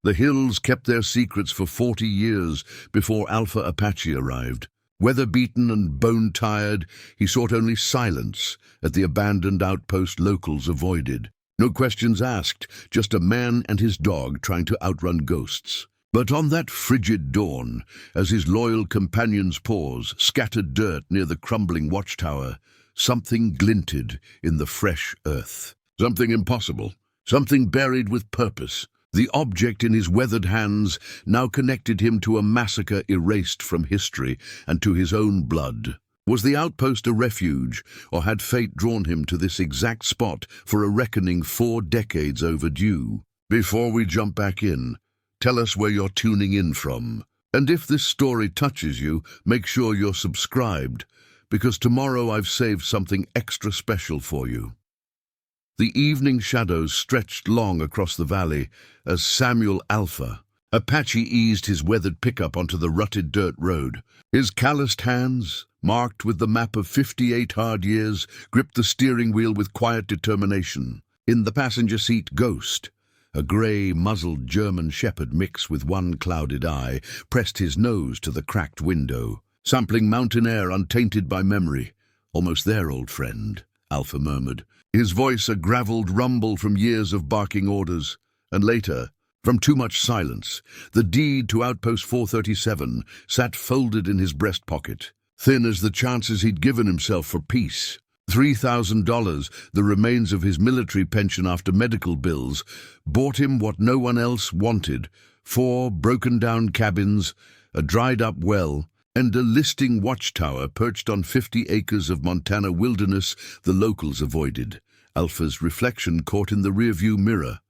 The hills kept their secrets for 40 years before Alpha Apache arrived. Weather-beaten and bone-tired, he sought only silence at the abandoned outpost locals avoided. No questions asked, just a man and his dog trying to outrun ghosts. But on that frigid dawn, as his loyal companion's paws scattered dirt near the crumbling watchtower, something glinted in the fresh earth. Something impossible, something buried with purpose. The object in his weathered hands now connected him to a massacre erased from history and to his own blood. Was the outpost a refuge, or had fate drawn him to this exact spot for a reckoning 4 decades overdue? Before we jump back in, tell us where you're tuning in from. And if this story touches you, make sure you're subscribed, because tomorrow I've saved something extra special for you. The evening shadows stretched long across the valley as Samuel Alpha Apache eased his weathered pickup onto the rutted dirt road. His calloused hands, marked with the map of 58 hard years, gripped the steering wheel with quiet determination. In the passenger seat, Ghost, a grey, muzzled German shepherd mix with one clouded eye, pressed his nose to the cracked window, sampling mountain air untainted by memory. "Almost there, old friend," Alpha murmured, his voice a gravelled rumble from years of barking orders. And later, from too much silence, the deed to Outpost 437 sat folded in his breast pocket, thin as the chances he'd given himself for peace. $3,000, the remains of his military pension after medical bills, bought him what no one else wanted: 4 broken-down cabins, a dried-up well, and a listing watchtower perched on 50 acres of Montana wilderness the locals avoided. Alpha's reflection caught in the rearview mirror.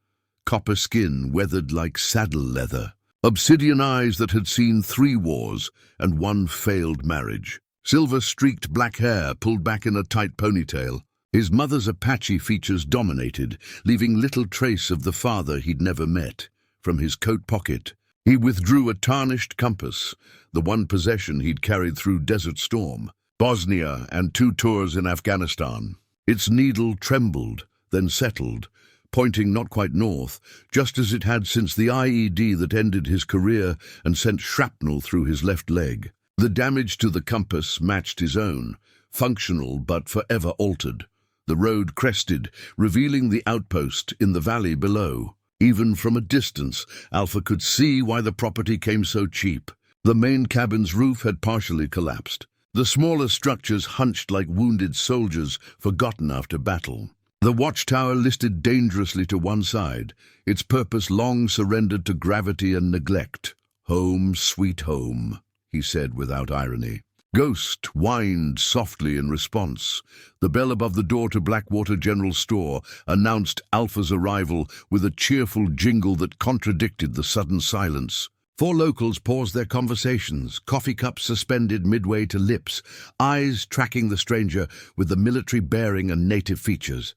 Copper skin weathered like saddle leather. Obsidian eyes that had seen 3 wars and 1 failed marriage. Silver-streaked black hair pulled back in a tight ponytail. His mother's Apache features dominated, leaving little trace of the father he'd never met. From his coat pocket, he withdrew a tarnished compass, the one possession he'd carried through Desert Storm, Bosnia, and 2 tours in Afghanistan. Its needle trembled, then settled, pointing not quite north, just as it had since the IED that ended his career and sent shrapnel through his left leg. The damage to the compass matched his own, functional but forever altered. The road crested, revealing the outpost in the valley below. Even from a distance, Alpha could see why the property came so cheap. The main cabin's roof had partially collapsed. The smaller structures hunched like wounded soldiers forgotten after battle. The watchtower listed dangerously to one side, its purpose long surrendered to gravity and neglect. "Home, sweet home," he said without irony. Ghost whined softly in response. The bell above the door to Blackwater General Store announced Alpha's arrival with a cheerful jingle that contradicted the sudden silence. 4 locals paused their conversations, coffee cups suspended midway to lips, eyes tracking the stranger with the military bearing and native features.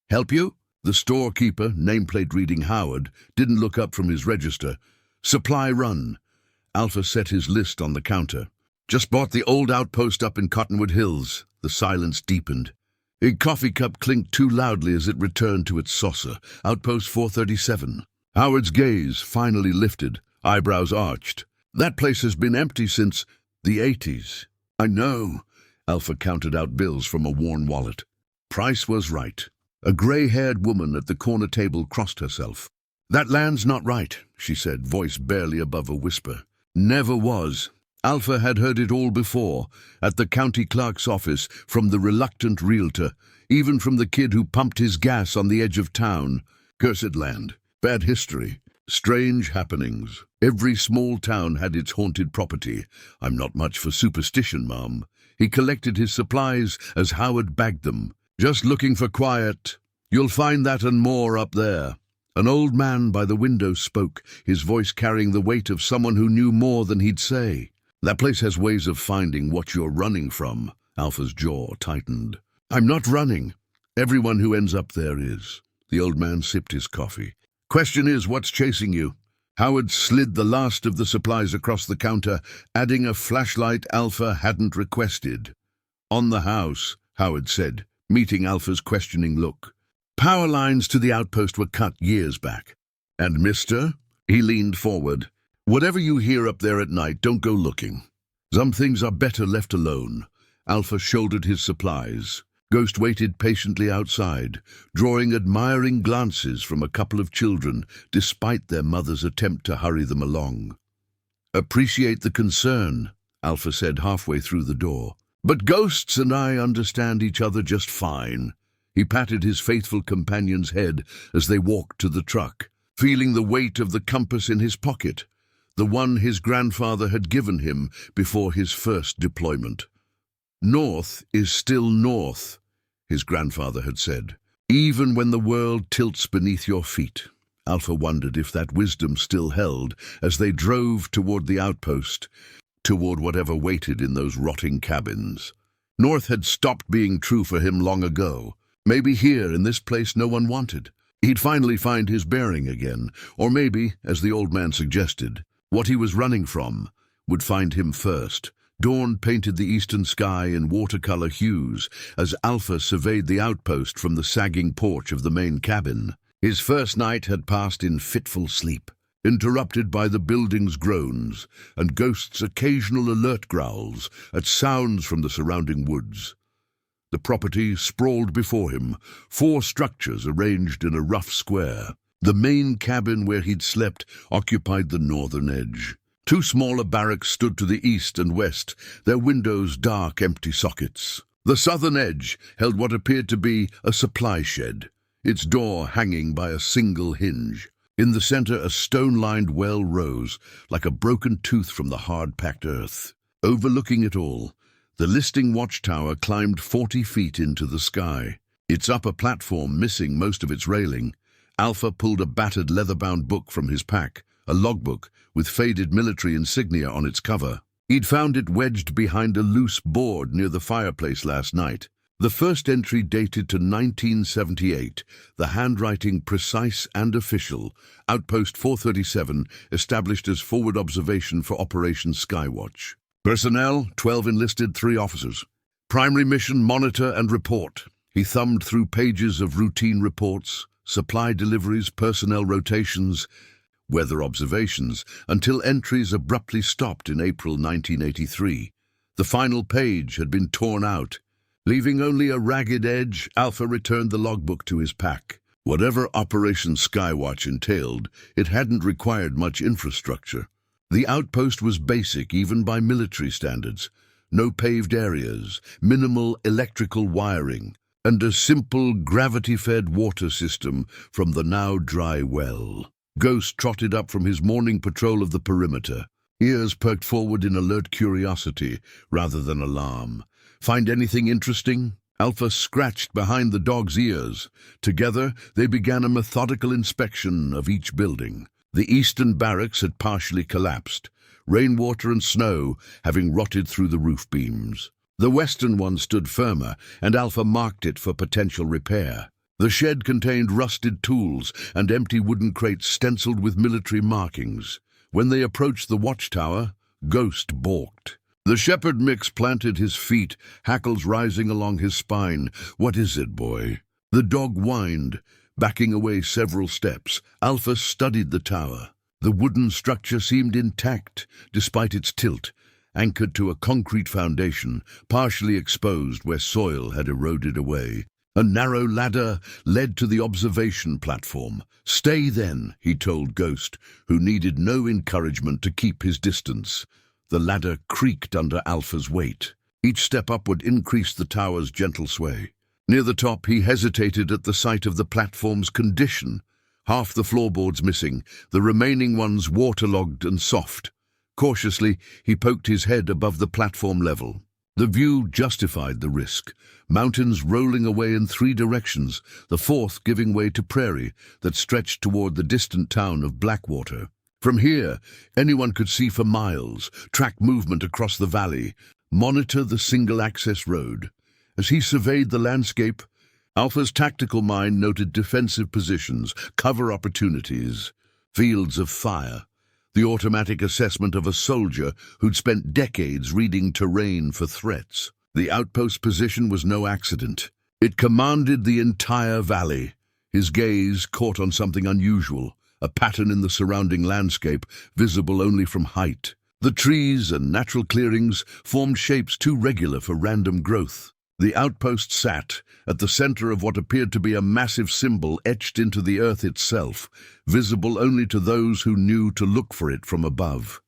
"Help you?" The storekeeper, nameplate reading Howard, didn't look up from his register. "Supply run." Alpha set his list on the counter. "Just bought the old outpost up in Cottonwood Hills." The silence deepened. A coffee cup clinked too loudly as it returned to its saucer. "Outpost 437. Howard's gaze finally lifted, eyebrows arched. "That place has been empty since the 80s. "I know." Alpha counted out bills from a worn wallet. Price was right. A grey-haired woman at the corner table crossed herself. "That land's not right," she said, voice barely above a whisper. "Never was." Alpha had heard it all before, at the county clerk's office, from the reluctant realtor, even from the kid who pumped his gas on the edge of town. Cursed land, bad history, strange happenings. Every small town had its haunted property. "I'm not much for superstition, Mom." He collected his supplies as Howard bagged them. "Just looking for quiet. You'll find that and more up there." An old man by the window spoke, his voice carrying the weight of someone who knew more than he'd say. "That place has ways of finding what you're running from." Alpha's jaw tightened. "I'm not running. Everyone who ends up there is." The old man sipped his coffee. "Question is, what's chasing you?" Howard slid the last of the supplies across the counter, adding a flashlight Alpha hadn't requested. "On the house," Howard said, meeting Alpha's questioning look. "Power lines to the outpost were cut years back." "And Mister?" He leaned forward. Whatever you hear up there at night, don't go looking. Some things are better left alone. Alpha shouldered his supplies. Ghost waited patiently outside, drawing admiring glances from a couple of children, despite their mother's attempt to hurry them along. Appreciate the concern, Alpha said halfway through the door. But Ghosts and I understand each other just fine. He patted his faithful companion's head as they walked to the truck, feeling the weight of the compass in his pocket, the one his grandfather had given him before his first deployment. North is still north, his grandfather had said, even when the world tilts beneath your feet. Alpha wondered if that wisdom still held as they drove toward the outpost, toward whatever waited in those rotting cabins. North had stopped being true for him long ago. Maybe here, in this place no one wanted. He'd finally find his bearing again, or maybe, as the old man suggested, what he was running from would find him first. Dawn painted the eastern sky in watercolor hues as Alpha surveyed the outpost from the sagging porch of the main cabin. His first night had passed in fitful sleep, interrupted by the building's groans and Ghost's occasional alert growls at sounds from the surrounding woods. The property sprawled before him, 4 structures arranged in a rough square. The main cabin where he'd slept occupied the northern edge. 2 smaller barracks stood to the east and west, their windows dark, empty sockets. The southern edge held what appeared to be a supply shed, its door hanging by a single hinge. In the center, a stone-lined well rose, like a broken tooth from the hard-packed earth. Overlooking it all, the listing watchtower climbed 40 feet into the sky, its upper platform missing most of its railing. Alpha pulled a battered leather-bound book from his pack, a logbook with faded military insignia on its cover. He'd found it wedged behind a loose board near the fireplace last night. The first entry dated to 1978, the handwriting precise and official. Outpost 437, established as forward observation for Operation Skywatch. Personnel, 12 enlisted, 3 officers. Primary mission, monitor and report. He thumbed through pages of routine reports, supply deliveries, personnel rotations, weather observations, until entries abruptly stopped in April 1983. The final page had been torn out. Leaving only a ragged edge, Alpha returned the logbook to his pack. Whatever Operation Skywatch entailed, it hadn't required much infrastructure. The outpost was basic even by military standards. No paved areas, minimal electrical wiring, and a simple gravity-fed water system from the now dry well. Ghost trotted up from his morning patrol of the perimeter, ears perked forward in alert curiosity rather than alarm. Find anything interesting? Alpha scratched behind the dog's ears. Together, they began a methodical inspection of each building. The eastern barracks had partially collapsed, rainwater and snow having rotted through the roof beams. The western one stood firmer, and Alpha marked it for potential repair. The shed contained rusted tools and empty wooden crates stenciled with military markings. When they approached the watchtower, Ghost balked. The shepherd mix planted his feet, hackles rising along his spine. "What is it, boy?" The dog whined, backing away several steps. Alpha studied the tower. The wooden structure seemed intact, despite its tilt, anchored to a concrete foundation, partially exposed where soil had eroded away. A narrow ladder led to the observation platform. "Stay then," he told Ghost, who needed no encouragement to keep his distance. The ladder creaked under Alpha's weight. Each step up would increase the tower's gentle sway. Near the top, he hesitated at the sight of the platform's condition. Half the floorboards missing, the remaining ones waterlogged and soft. Cautiously, he poked his head above the platform level. The view justified the risk. Mountains rolling away in 3 directions, the 4th giving way to prairie that stretched toward the distant town of Blackwater. From here, anyone could see for miles, track movement across the valley, monitor the single-access road. As he surveyed the landscape, Alpha's tactical mind noted defensive positions, cover opportunities, fields of fire, the automatic assessment of a soldier who'd spent decades reading terrain for threats. The outpost position was no accident. It commanded the entire valley. His gaze caught on something unusual. a pattern in the surrounding landscape, visible only from height. The trees and natural clearings formed shapes too regular for random growth. The outpost sat at the center of what appeared to be a massive symbol etched into the earth itself, visible only to those who knew to look for it from above.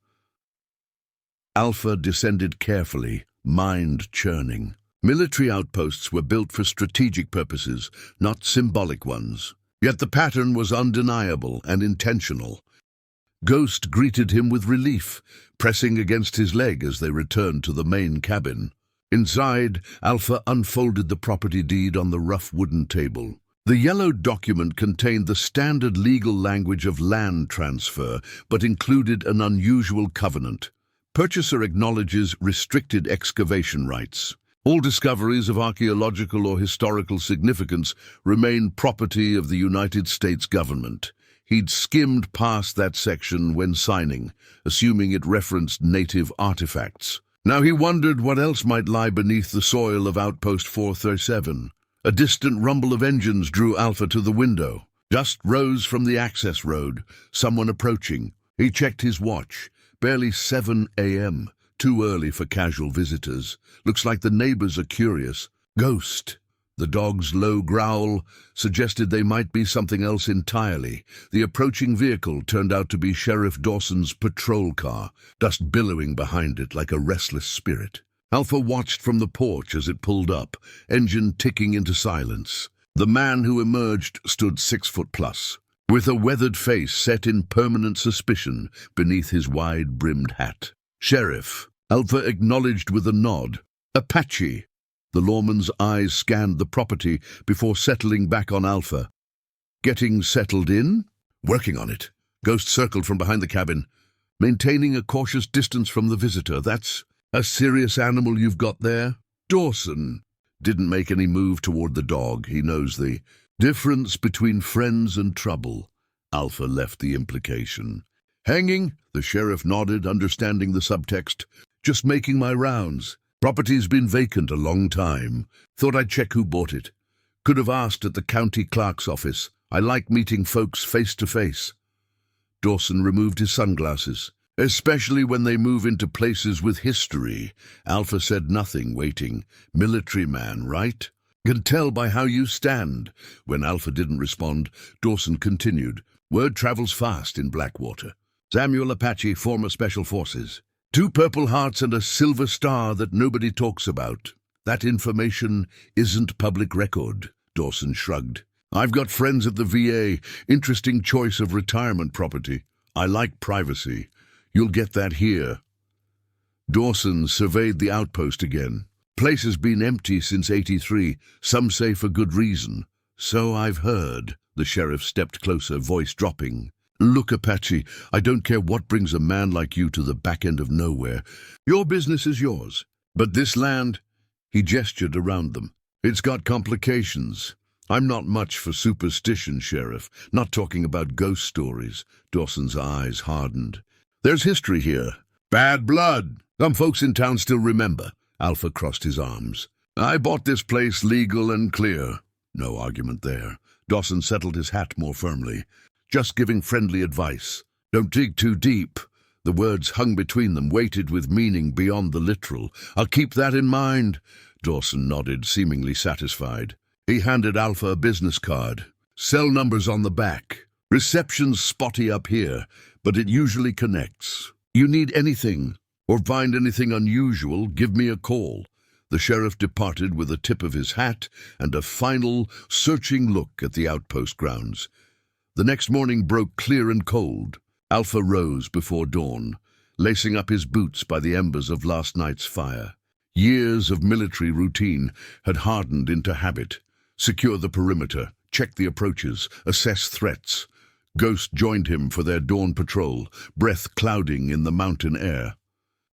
Alpha descended carefully, mind churning. Military outposts were built for strategic purposes, not symbolic ones. Yet the pattern was undeniable and intentional. Ghost greeted him with relief, pressing against his leg as they returned to the main cabin. Inside, Alpha unfolded the property deed on the rough wooden table. The yellow document contained the standard legal language of land transfer, but included an unusual covenant. Purchaser acknowledges restricted excavation rights. All discoveries of archaeological or historical significance remain property of the United States government. He'd skimmed past that section when signing, assuming it referenced native artifacts. Now he wondered what else might lie beneath the soil of Outpost 437. A distant rumble of engines drew Alpha to the window. Dust rose from the access road, someone approaching. He checked his watch. Barely 7 a.m., too early for casual visitors. Looks like the neighbors are curious. Ghost. The dog's low growl suggested they might be something else entirely. The approaching vehicle turned out to be Sheriff Dawson's patrol car, dust billowing behind it like a restless spirit. Alpha watched from the porch as it pulled up, engine ticking into silence. The man who emerged stood 6 foot plus, with a weathered face set in permanent suspicion beneath his wide-brimmed hat. Sheriff. Alpha acknowledged with a nod. Apache. The lawman's eyes scanned the property before settling back on Alpha. Getting settled in? Working on it. Ghost circled from behind the cabin. Maintaining a cautious distance from the visitor. That's a serious animal you've got there? Dawson didn't make any move toward the dog. He knows the difference between friends and trouble. Alpha left the implication. Hanging? The sheriff nodded, understanding the subtext. Just making my rounds. Property's been vacant a long time. Thought I'd check who bought it. Could have asked at the county clerk's office. I like meeting folks face to face. Dawson removed his sunglasses. Especially when they move into places with history. Alpha said nothing, waiting. Military man, right? Can tell by how you stand. When Alpha didn't respond, Dawson continued. Word travels fast in Blackwater. Samuel Apache, former Special Forces. 2 Purple Hearts and a Silver Star that nobody talks about. That information isn't public record, Dawson shrugged. I've got friends at the VA. Interesting choice of retirement property. I like privacy. You'll get that here. Dawson surveyed the outpost again. Place has been empty since '83, some say for good reason. So I've heard. The sheriff stepped closer, voice dropping. Look, Apache, I don't care what brings a man like you to the back end of nowhere. Your business is yours. But this land, he gestured around them. It's got complications. I'm not much for superstition, Sheriff. Not talking about ghost stories. Dawson's eyes hardened. There's history here. Bad blood. Some folks in town still remember. Alpha crossed his arms. I bought this place legal and clear. No argument there. Dawson settled his hat more firmly. Just giving friendly advice. Don't dig too deep. The words hung between them, weighted with meaning beyond the literal. I'll keep that in mind. Dawson nodded, seemingly satisfied. He handed Alpha a business card. Cell numbers on the back. Reception's spotty up here, but it usually connects. You need anything, or find anything unusual, give me a call. The sheriff departed with a tip of his hat and a final, searching look at the outpost grounds. The next morning broke clear and cold. Alpha rose before dawn, lacing up his boots by the embers of last night's fire. Years of military routine had hardened into habit. Secure the perimeter, check the approaches, assess threats. Ghost joined him for their dawn patrol, breath clouding in the mountain air.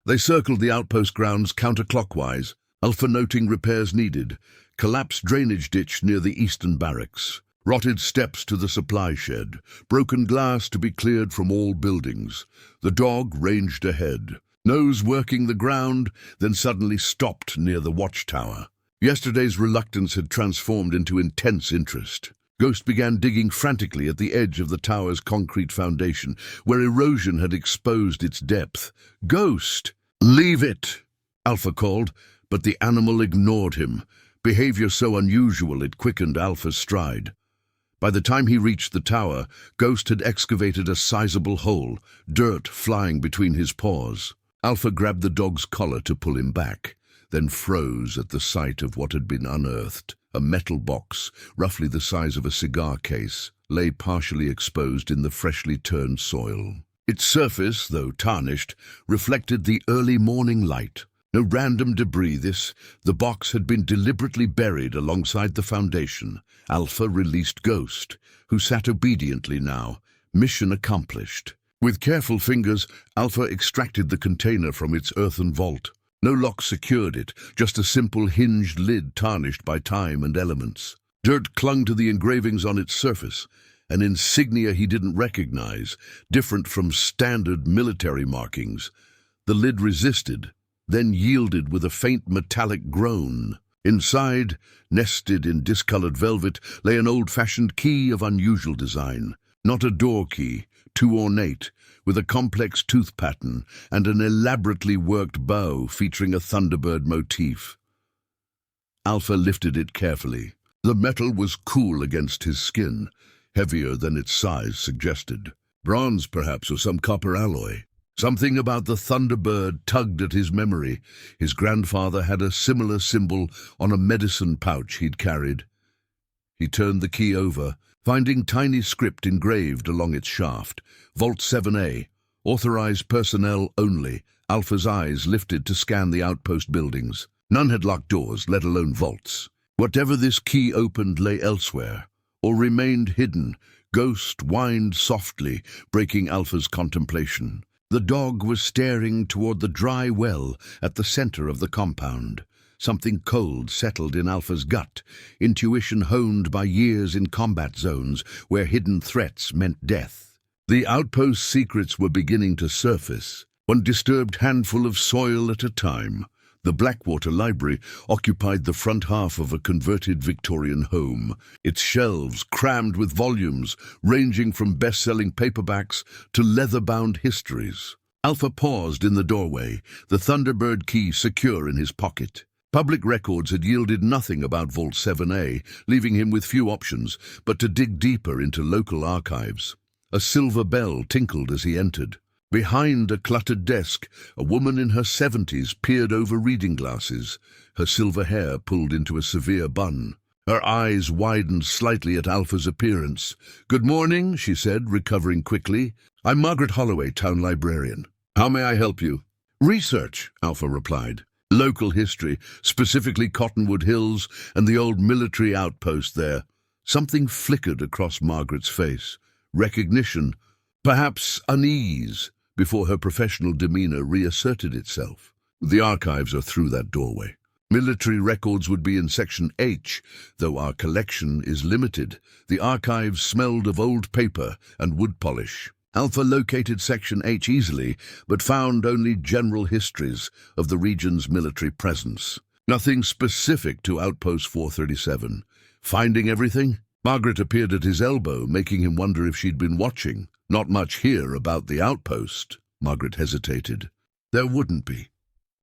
They circled the outpost grounds counterclockwise, Alpha noting repairs needed, collapsed drainage ditch near the eastern barracks. Rotted steps to the supply shed, broken glass to be cleared from all buildings. The dog ranged ahead, nose working the ground, then suddenly stopped near the watchtower. Yesterday's reluctance had transformed into intense interest. Ghost began digging frantically at the edge of the tower's concrete foundation, where erosion had exposed its depth. "Ghost! Leave it!" Alpha called, but the animal ignored him, behavior so unusual it quickened Alpha's stride. By the time he reached the tower, Ghost had excavated a sizable hole, dirt flying between his paws. Alpha grabbed the dog's collar to pull him back, then froze at the sight of what had been unearthed. A metal box, roughly the size of a cigar case, lay partially exposed in the freshly turned soil. Its surface, though tarnished, reflected the early morning light. No random debris the box had been deliberately buried alongside the foundation. Alpha released Ghost, who sat obediently now, mission accomplished. With careful fingers, Alpha extracted the container from its earthen vault. No lock secured it, just a simple hinged lid tarnished by time and elements. Dirt clung to the engravings on its surface, an insignia he didn't recognize, different from standard military markings. The lid resisted, then yielded with a faint metallic groan. Inside, nested in discolored velvet, lay an old-fashioned key of unusual design. Not a door key, too ornate, with a complex tooth pattern and an elaborately worked bow featuring a Thunderbird motif. Alpha lifted it carefully. The metal was cool against his skin, heavier than its size suggested. Bronze, perhaps, or some copper alloy. Something about the Thunderbird tugged at his memory. His grandfather had a similar symbol on a medicine pouch he'd carried. He turned the key over, finding tiny script engraved along its shaft. Vault 7A, authorized personnel only. Alpha's eyes lifted to scan the outpost buildings. None had locked doors, let alone vaults. Whatever this key opened lay elsewhere, or remained hidden. Ghost whined softly, breaking Alpha's contemplation. The dog was staring toward the dry well at the center of the compound. Something cold settled in Alpha's gut, intuition honed by years in combat zones where hidden threats meant death. The outpost's secrets were beginning to surface, one disturbed handful of soil at a time. The Blackwater Library occupied the front half of a converted Victorian home, its shelves crammed with volumes ranging from best-selling paperbacks to leather-bound histories. Alpha paused in the doorway, the Thunderbird key secure in his pocket. Public records had yielded nothing about Vault 7A, leaving him with few options but to dig deeper into local archives. A silver bell tinkled as he entered. Behind a cluttered desk, a woman in her 70s peered over reading glasses, her silver hair pulled into a severe bun. Her eyes widened slightly at Alpha's appearance. "Good morning," she said, recovering quickly. "I'm Margaret Holloway, town librarian. How may I help you?" "Research," Alpha replied. "Local history, specifically Cottonwood Hills and the old military outpost there." Something flickered across Margaret's face. Recognition, perhaps unease, before her professional demeanor reasserted itself. "The archives are through that doorway. Military records would be in Section H, though our collection is limited." The archives smelled of old paper and wood polish. Alpha located Section H easily, but found only general histories of the region's military presence. Nothing specific to Outpost 437. "Finding everything?" Margaret appeared at his elbow, making him wonder if she'd been watching. "Not much here about the outpost." Margaret hesitated. "There wouldn't be.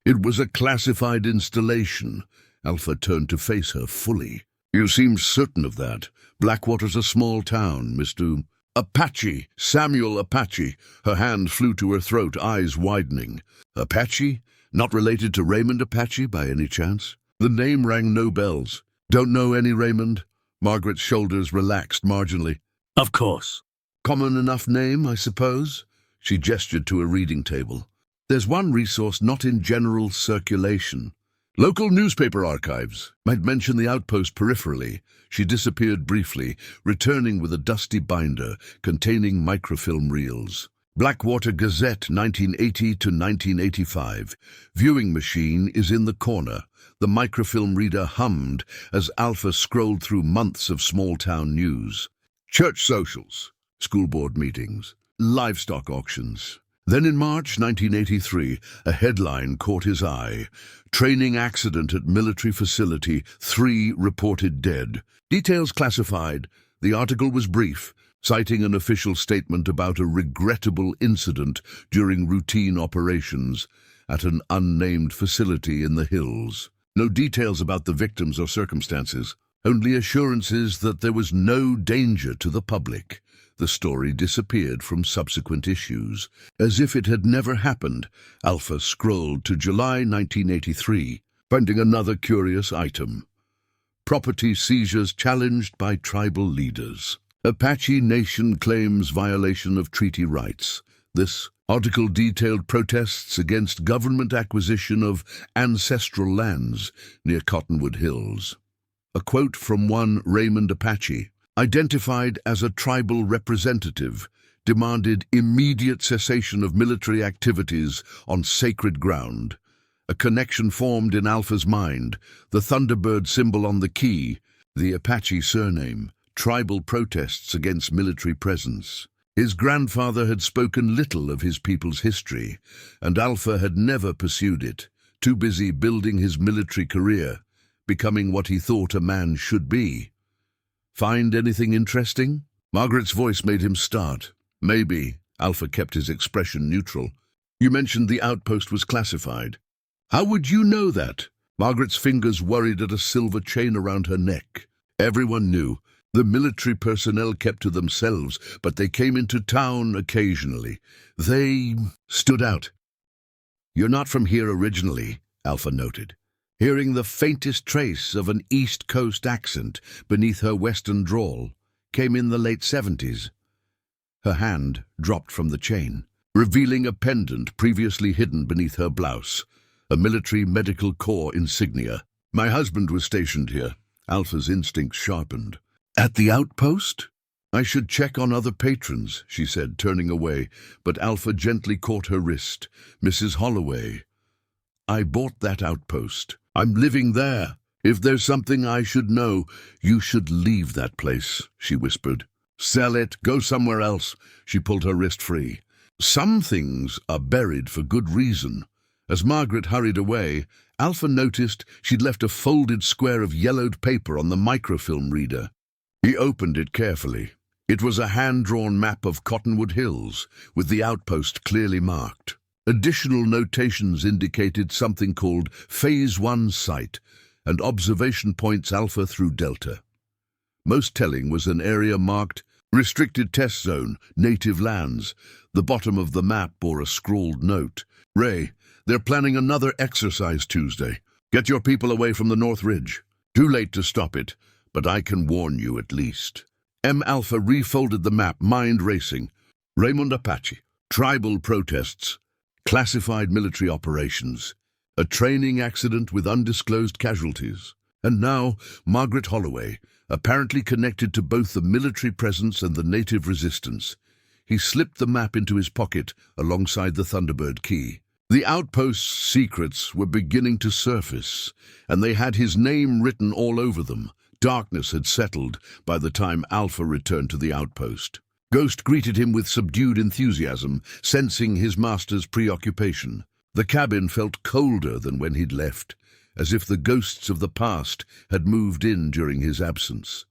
It was a classified installation." Alpha turned to face her fully. "You seem certain of that. Blackwater's a small town, Mr. Apache, Samuel Apache." Her hand flew to her throat, eyes widening. "Apache? Not related to Raymond Apache by any chance?" The name rang no bells. "Don't know any Raymond?" Margaret's shoulders relaxed marginally. "Of course." "Common enough name, I suppose?" She gestured to a reading table. "There's one resource not in general circulation. Local newspaper archives. Might mention the outpost peripherally." She disappeared briefly, returning with a dusty binder containing microfilm reels. Blackwater Gazette, 1980 to 1985. Viewing machine is in the corner. The microfilm reader hummed as Alpha scrolled through months of small-town news. Church socials, school board meetings, livestock auctions. Then in March 1983, a headline caught his eye. "Training accident at military facility, 3 reported dead. Details classified, The article was brief, citing an official statement about a regrettable incident during routine operations at an unnamed facility in the hills. No details about the victims or circumstances, only assurances that there was no danger to the public. The story disappeared from subsequent issues. As if it had never happened, Alpha scrolled to July 1983, finding another curious item. Property seizures challenged by tribal leaders. Apache Nation claims violation of treaty rights. This article detailed protests against government acquisition of ancestral lands near Cottonwood Hills. A quote from one Raymond Apache, identified as a tribal representative, demanded immediate cessation of military activities on sacred ground. A connection formed in Alpha's mind, the Thunderbird symbol on the key, the Apache surname, tribal protests against military presence. His grandfather had spoken little of his people's history, and Alpha had never pursued it, too busy building his military career, becoming what he thought a man should be. Find anything interesting? Margaret's voice made him start. Maybe. Alpha kept his expression neutral. You mentioned the outpost was classified. How would you know that? Margaret's fingers worried at a silver chain around her neck. Everyone knew. The military personnel kept to themselves, but they came into town occasionally. They stood out. You're not from here originally, Alpha noted, hearing the faintest trace of an East Coast accent beneath her Western drawl. Came in the late 70s. Her hand dropped from the chain, revealing a pendant previously hidden beneath her blouse, a military medical corps insignia. My husband was stationed here. Alpha's instincts sharpened. At the outpost? I should check on other patrons, she said, turning away, but Alpha gently caught her wrist. Mrs. Holloway. I bought that outpost. I'm living there. If there's something I should know, you should leave that place, she whispered. Sell it, go somewhere else. She pulled her wrist free. Some things are buried for good reason. As Margaret hurried away, Alpha noticed she'd left a folded square of yellowed paper on the microfilm reader. He opened it carefully. It was a hand-drawn map of Cottonwood Hills, with the outpost clearly marked. Additional notations indicated something called Phase 1 Site and observation points Alpha through Delta. Most telling was an area marked Restricted Test Zone, Native Lands. The bottom of the map bore a scrawled note. Ray, they're planning another exercise Tuesday. Get your people away from the North Ridge. Too late to stop it, but I can warn you at least. M. Alpha refolded the map, mind racing. Raymond Apache. Tribal protests. Classified military operations. A training accident with undisclosed casualties. And now, Margaret Holloway, apparently connected to both the military presence and the native resistance. He slipped the map into his pocket alongside the Thunderbird key. The outpost's secrets were beginning to surface, and they had his name written all over them. Darkness had settled by the time Alpha returned to the outpost. Ghost greeted him with subdued enthusiasm, sensing his master's preoccupation. The cabin felt colder than when he'd left, as if the ghosts of the past had moved in during his absence.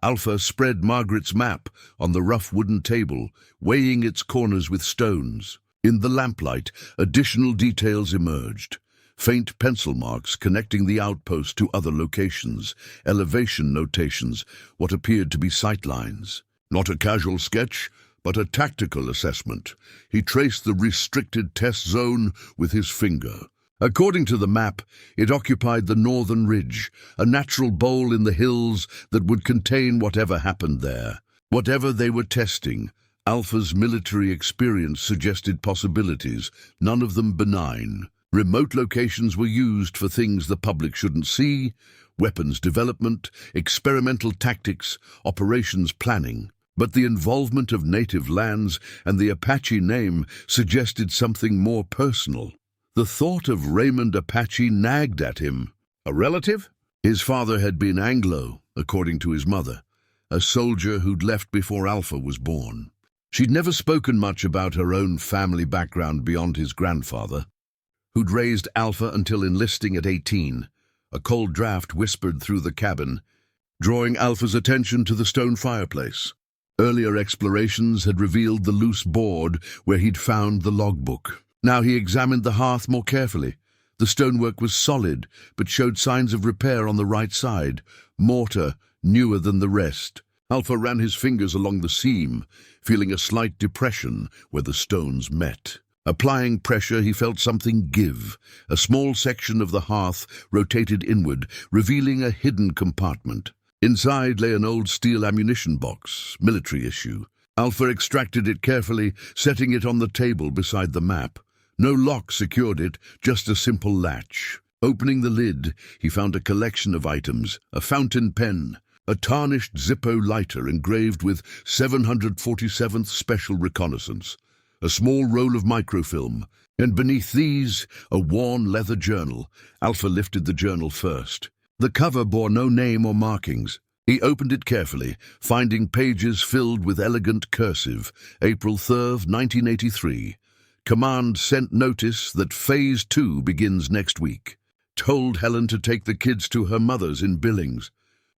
Alpha spread Margaret's map on the rough wooden table, weighing its corners with stones. In the lamplight, additional details emerged. Faint pencil marks connecting the outpost to other locations, elevation notations, what appeared to be sightlines. Not a casual sketch, but a tactical assessment. He traced the restricted test zone with his finger. According to the map, it occupied the northern ridge, a natural bowl in the hills that would contain whatever happened there. Whatever they were testing, Alpha's military experience suggested possibilities, none of them benign. Remote locations were used for things the public shouldn't see, weapons development, experimental tactics, operations planning. But the involvement of native lands and the Apache name suggested something more personal. The thought of Raymond Apache nagged at him. A relative? His father had been Anglo, according to his mother, a soldier who'd left before Alpha was born. She'd never spoken much about her own family background beyond his grandfather, who'd raised Alpha until enlisting at 18. A cold draft whispered through the cabin. drawing Alpha's attention to the stone fireplace. Earlier explorations had revealed the loose board where he'd found the logbook. Now he examined the hearth more carefully. The stonework was solid, but showed signs of repair on the right side, mortar newer than the rest. Alpha ran his fingers along the seam, feeling a slight depression where the stones met. Applying pressure, he felt something give. A small section of the hearth rotated inward, revealing a hidden compartment. Inside lay an old steel ammunition box, military issue. Alpha extracted it carefully, setting it on the table beside the map. No lock secured it, just a simple latch. Opening the lid, he found a collection of items: a fountain pen, a tarnished Zippo lighter engraved with 747th Special Reconnaissance, a small roll of microfilm, and beneath these, a worn leather journal. Alpha lifted the journal first. The cover bore no name or markings. He opened it carefully, finding pages filled with elegant cursive. April 3rd, 1983. Command sent notice that Phase 2 begins next week. Told Helen to take the kids to her mother's in Billings.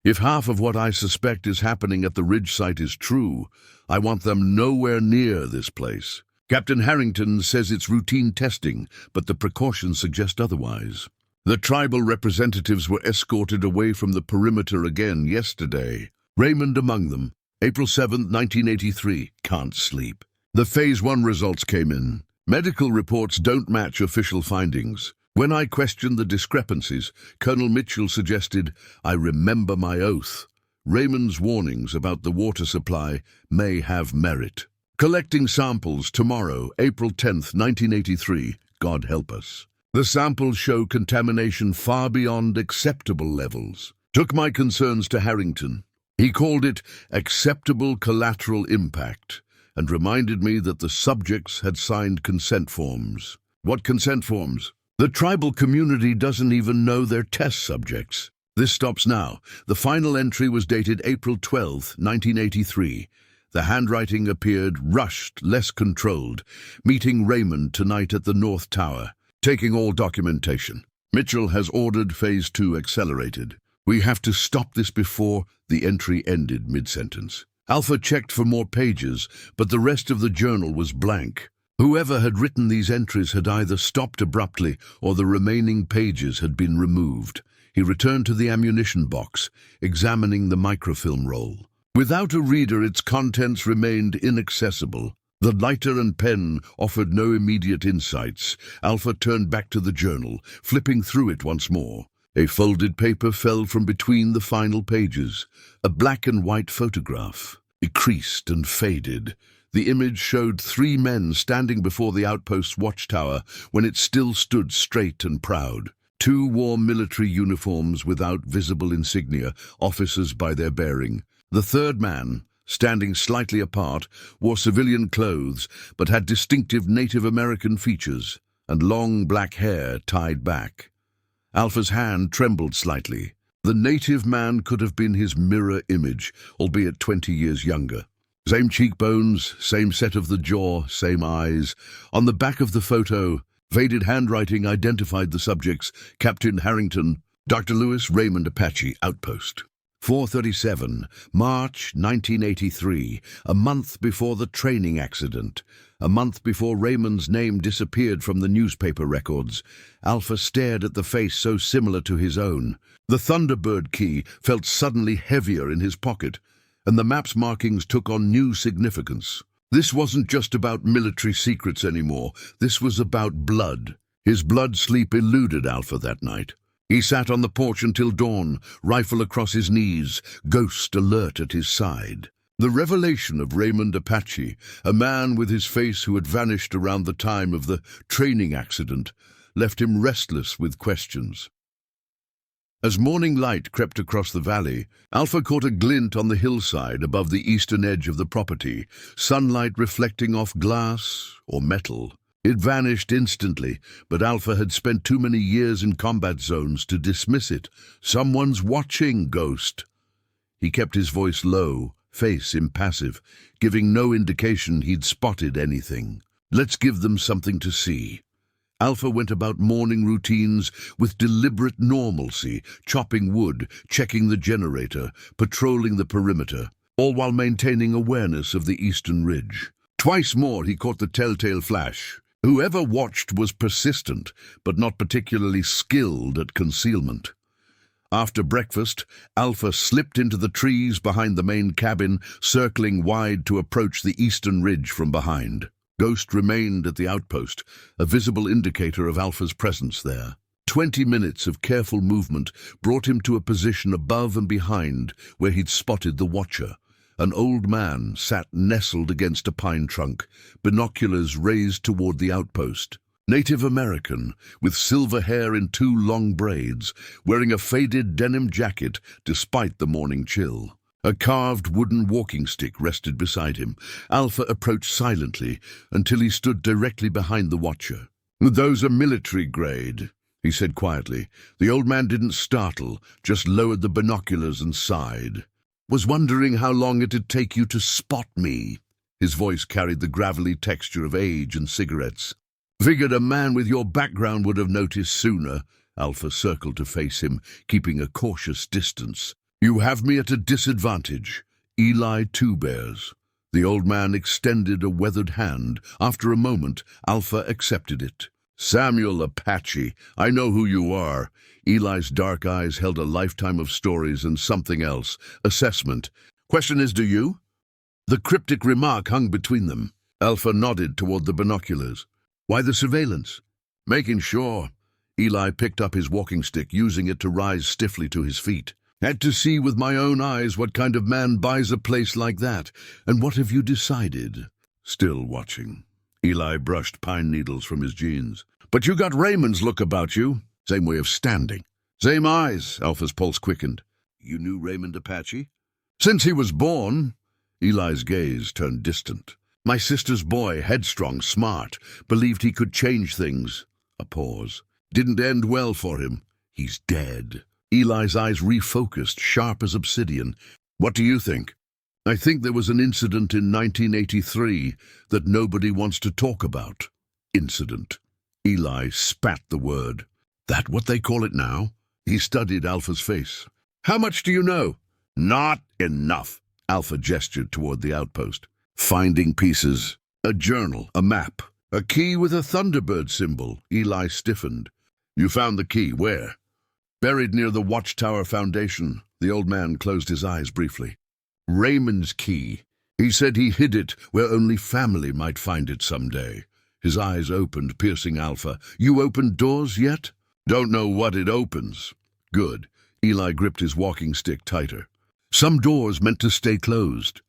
If half of what I suspect is happening at the Ridge site is true, I want them nowhere near this place. Captain Harrington says it's routine testing, but the precautions suggest otherwise. The tribal representatives were escorted away from the perimeter again yesterday. Raymond among them. April 7th, 1983. Can't sleep. The Phase 1 results came in. Medical reports don't match official findings. When I questioned the discrepancies, Colonel Mitchell suggested, "I remember my oath." Raymond's warnings about the water supply may have merit. Collecting samples tomorrow, April 10th, 1983. God help us. The samples show contamination far beyond acceptable levels. Took my concerns to Harrington. He called it acceptable collateral impact, and reminded me that the subjects had signed consent forms. What consent forms? The tribal community doesn't even know they're test subjects. This stops now. The final entry was dated April 12th, 1983. The handwriting appeared rushed, less controlled. Meeting Raymond tonight at the North Tower. Taking all documentation. Mitchell has ordered Phase 2 accelerated. We have to stop this before the entry ended mid-sentence. Alpha checked for more pages, but the rest of the journal was blank. Whoever had written these entries had either stopped abruptly or the remaining pages had been removed. He returned to the ammunition box, examining the microfilm roll. Without a reader, its contents remained inaccessible. The lighter and pen offered no immediate insights. Alpha turned back to the journal, flipping through it once more. A folded paper fell from between the final pages. A black and white photograph, creased and faded. The image showed 3 men standing before the outpost's watchtower when it still stood straight and proud. 2 wore military uniforms without visible insignia, officers by their bearing. The third man, standing slightly apart, wore civilian clothes but had distinctive Native American features and long black hair tied back. Alpha's hand trembled slightly. The native man could have been his mirror image, albeit 20 years younger. Same cheekbones, same set of the jaw, same eyes. On the back of the photo, faded handwriting identified the subjects: Captain Harrington, Dr. Lewis, Raymond, Apache, Outpost. 4:37, March 1983, a month before the training accident, a month before Raymond's name disappeared from the newspaper records. Alpha stared at the face so similar to his own. The Thunderbird key felt suddenly heavier in his pocket, and the map's markings took on new significance. This wasn't just about military secrets anymore. This was about blood. His blood sleep eluded Alpha that night. He sat on the porch until dawn, rifle across his knees, ghost alert at his side. The revelation of Raymond Apache, a man with his face who had vanished around the time of the training accident, left him restless with questions. As morning light crept across the valley, Alpha caught a glint on the hillside above the eastern edge of the property, sunlight reflecting off glass or metal. It vanished instantly, but Alpha had spent too many years in combat zones to dismiss it. "Someone's watching, Ghost." He kept his voice low, face impassive, giving no indication he'd spotted anything. "Let's give them something to see." Alpha went about morning routines with deliberate normalcy, chopping wood, checking the generator, patrolling the perimeter, all while maintaining awareness of the eastern ridge. Twice more he caught the telltale flash. Whoever watched was persistent, but not particularly skilled at concealment. After breakfast, Alpha slipped into the trees behind the main cabin, circling wide to approach the eastern ridge from behind. Ghost remained at the outpost, a visible indicator of Alpha's presence there. 20 minutes of careful movement brought him to a position above and behind where he'd spotted the watcher. An old man sat nestled against a pine trunk, binoculars raised toward the outpost. Native American, with silver hair in 2 long braids, wearing a faded denim jacket despite the morning chill. A carved wooden walking stick rested beside him. Alpha approached silently until he stood directly behind the watcher. "Those are military grade," he said quietly. The old man didn't startle, just lowered the binoculars and sighed. "Was wondering how long it'd take you to spot me." His voice carried the gravelly texture of age and cigarettes. "Figured a man with your background would have noticed sooner." Alpha circled to face him, keeping a cautious distance. "You have me at a disadvantage. Eli Two Bears." The old man extended a weathered hand. After a moment, Alpha accepted it. "Samuel Apache, I know who you are." Eli's dark eyes held a lifetime of stories and something else. Assessment. "Question is, do you?" The cryptic remark hung between them. Alpha nodded toward the binoculars. "Why the surveillance?" "Making sure." Eli picked up his walking stick, using it to rise stiffly to his feet. "Had to see with my own eyes what kind of man buys a place like that. And what have you decided?" Still watching. Eli brushed pine needles from his jeans. "But you got Raymond's look about you. Same way of standing." "Same eyes." Alpha's pulse quickened. "You knew Raymond Apache?" "Since he was born." Eli's gaze turned distant. "My sister's boy, headstrong, smart, believed he could change things." A pause. "Didn't end well for him. He's dead." Eli's eyes refocused, sharp as obsidian. "What do you think?" "I think there was an incident in 1983 that nobody wants to talk about." "Incident." Eli spat the word. "That what they call it now?" He studied Alpha's face. "How much do you know?" "Not enough." Alpha gestured toward the outpost. "Finding pieces. A journal, a map, a key with a Thunderbird symbol." Eli stiffened. "You found the key, where?" "Buried near the Watchtower Foundation." The old man closed his eyes briefly. "Raymond's key. He said he hid it where only family might find it someday." His eyes opened, piercing Alpha. "You opened doors yet?" "Don't know what it opens." "Good." Eli gripped his walking stick tighter. "Some doors meant to stay closed.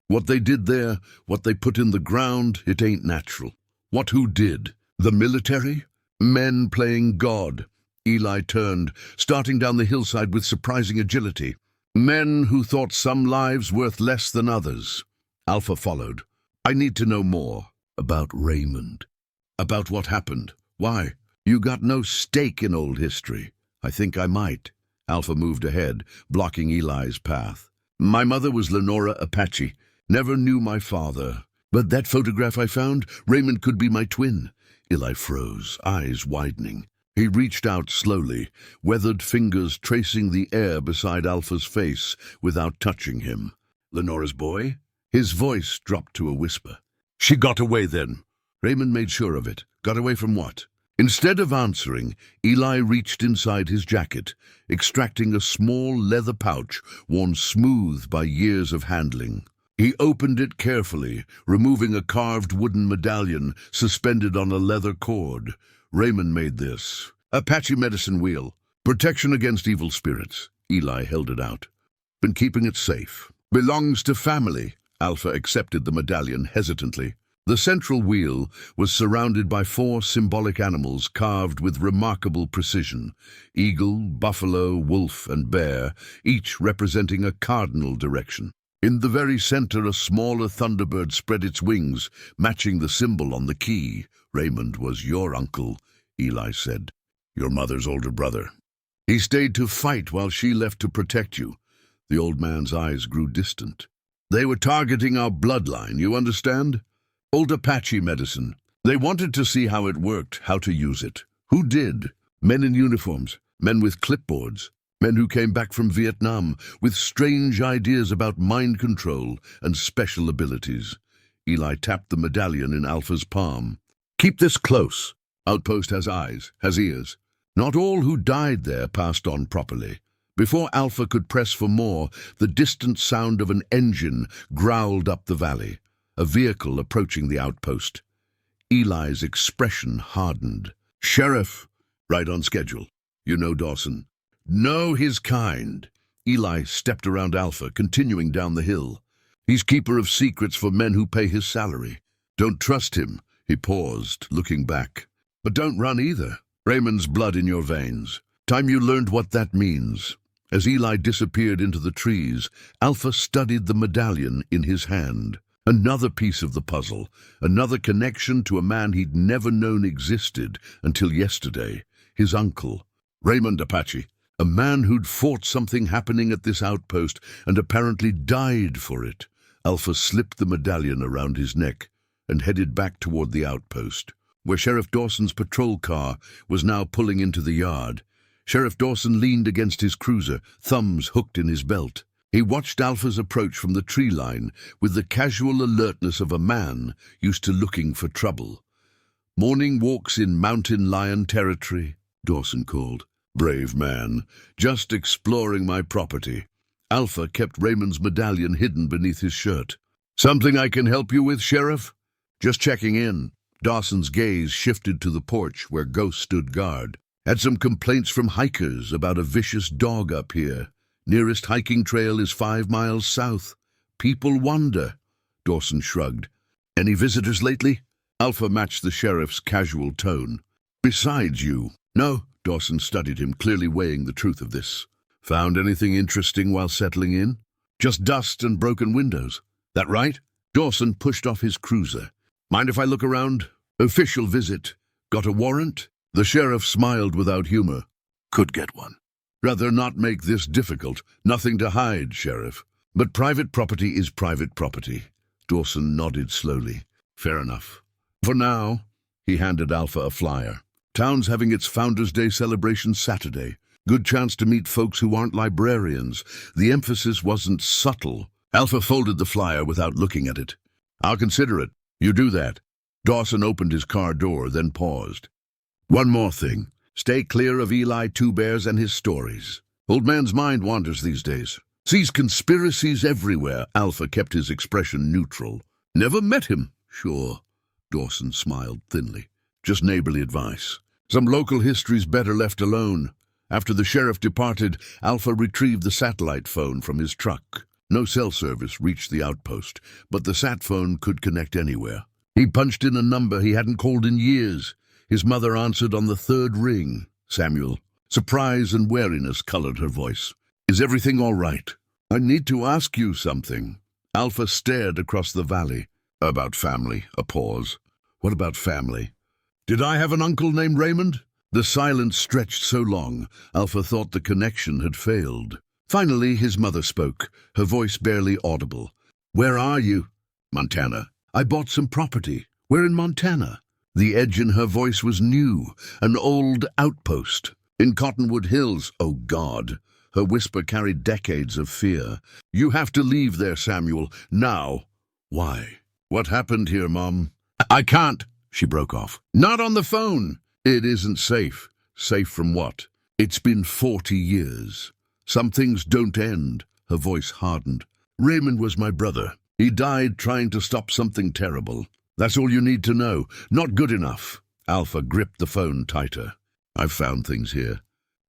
What they did there, what they put in the ground, it ain't natural." "What who did? The military?" "Men playing God." Eli turned, starting down the hillside with surprising agility. "Men who thought some lives worth less than others." Alpha followed. "I need to know more." "About Raymond." "About what happened? Why?" "You got no stake in old history." "I think I might." Alpha moved ahead, blocking Eli's path. "My mother was Lenora Apache. Never knew my father. But that photograph I found, Raymond could be my twin." Eli froze, eyes widening. He reached out slowly, weathered fingers tracing the air beside Alpha's face without touching him. "Lenora's boy?" His voice dropped to a whisper. "She got away then." Raymond made sure of it. "Got away from what?" Instead of answering, Eli reached inside his jacket, extracting a small leather pouch worn smooth by years of handling. He opened it carefully, removing a carved wooden medallion suspended on a leather cord. "Raymond made this. Apache medicine wheel. Protection against evil spirits." Eli held it out. "Been keeping it safe. Belongs to family." Alpha accepted the medallion hesitantly. The central wheel was surrounded by 4 symbolic animals carved with remarkable precision: eagle, buffalo, wolf, and bear, each representing a cardinal direction. In the very center, a smaller thunderbird spread its wings, matching the symbol on the key. "Raymond was your uncle," Eli said. "Your mother's older brother. He stayed to fight while she left to protect you." The old man's eyes grew distant. "They were targeting our bloodline, you understand? Old Apache medicine. They wanted to see how it worked, how to use it. Who did? Men in uniforms, men with clipboards, men who came back from Vietnam with strange ideas about mind control and special abilities. Eli tapped the medallion in Alpha's palm. Keep this close. Outpost has eyes, has ears. Not all who died there passed on properly. Before Alpha could press for more, the distant sound of an engine growled up the valley, a vehicle approaching the outpost. Eli's expression hardened. Sheriff, right on schedule. You know Dawson. Know his kind. Eli stepped around Alpha, continuing down the hill. He's keeper of secrets for men who pay his salary. Don't trust him. He paused, looking back. But don't run either. Raymond's blood in your veins. Time you learned what that means. As Eli disappeared into the trees, Alpha studied the medallion in his hand. Another piece of the puzzle, another connection to a man he'd never known existed until yesterday, his uncle, Raymond Apache, a man who'd fought something happening at this outpost and apparently died for it. Alpha slipped the medallion around his neck and headed back toward the outpost, where Sheriff Dawson's patrol car was now pulling into the yard. Sheriff Dawson leaned against his cruiser, thumbs hooked in his belt. He watched Alpha's approach from the tree line with the casual alertness of a man used to looking for trouble. Morning walks in mountain lion territory, Dawson called. Brave man, just exploring my property. Alpha kept Raymond's medallion hidden beneath his shirt. Something I can help you with, Sheriff? Just checking in. Dawson's gaze shifted to the porch where Ghost stood guard. Had some complaints from hikers about a vicious dog up here. Nearest hiking trail is 5 miles south. People wonder. Dawson shrugged. Any visitors lately? Alpha matched the sheriff's casual tone. Besides you? No. Dawson studied him, clearly weighing the truth of this. Found anything interesting while settling in? Just dust and broken windows. That right? Dawson pushed off his cruiser. Mind if I look around? Official visit. Got a warrant? The sheriff smiled without humor. Could get one. Rather not make this difficult. Nothing to hide, Sheriff. But private property is private property. Dawson nodded slowly. Fair enough. For now, he handed Alpha a flyer. Town's having its Founders' Day celebration Saturday. Good chance to meet folks who aren't librarians. The emphasis wasn't subtle. Alpha folded the flyer without looking at it. I'll consider it. You do that. Dawson opened his car door, then paused. One more thing. Stay clear of Eli Two Bears and his stories. Old man's mind wanders these days. Sees conspiracies everywhere. Alpha kept his expression neutral. Never met him. Sure. Dawson smiled thinly. Just neighborly advice. Some local history's better left alone. After the sheriff departed, Alpha retrieved the satellite phone from his truck. No cell service reached the outpost, but the sat phone could connect anywhere. He punched in a number he hadn't called in years. His mother answered on the 3rd ring. Samuel. Surprise and wariness colored her voice. Is everything all right? I need to ask you something. Alpha stared across the valley. About family. A pause. What about family? Did I have an uncle named Raymond? The silence stretched so long, Alpha thought the connection had failed. Finally, his mother spoke, her voice barely audible. Where are you? Montana. I bought some property. Where in Montana? The edge in her voice was new, an old outpost. In Cottonwood Hills, oh God. Her whisper carried decades of fear. You have to leave there, Samuel, now. Why? What happened here, Mom? I can't, she broke off. Not on the phone. It isn't safe. Safe from what? It's been 40 years. Some things don't end. Her voice hardened. Raymond was my brother. He died trying to stop something terrible. That's all you need to know. Not good enough. Alpha gripped the phone tighter. I've found things here.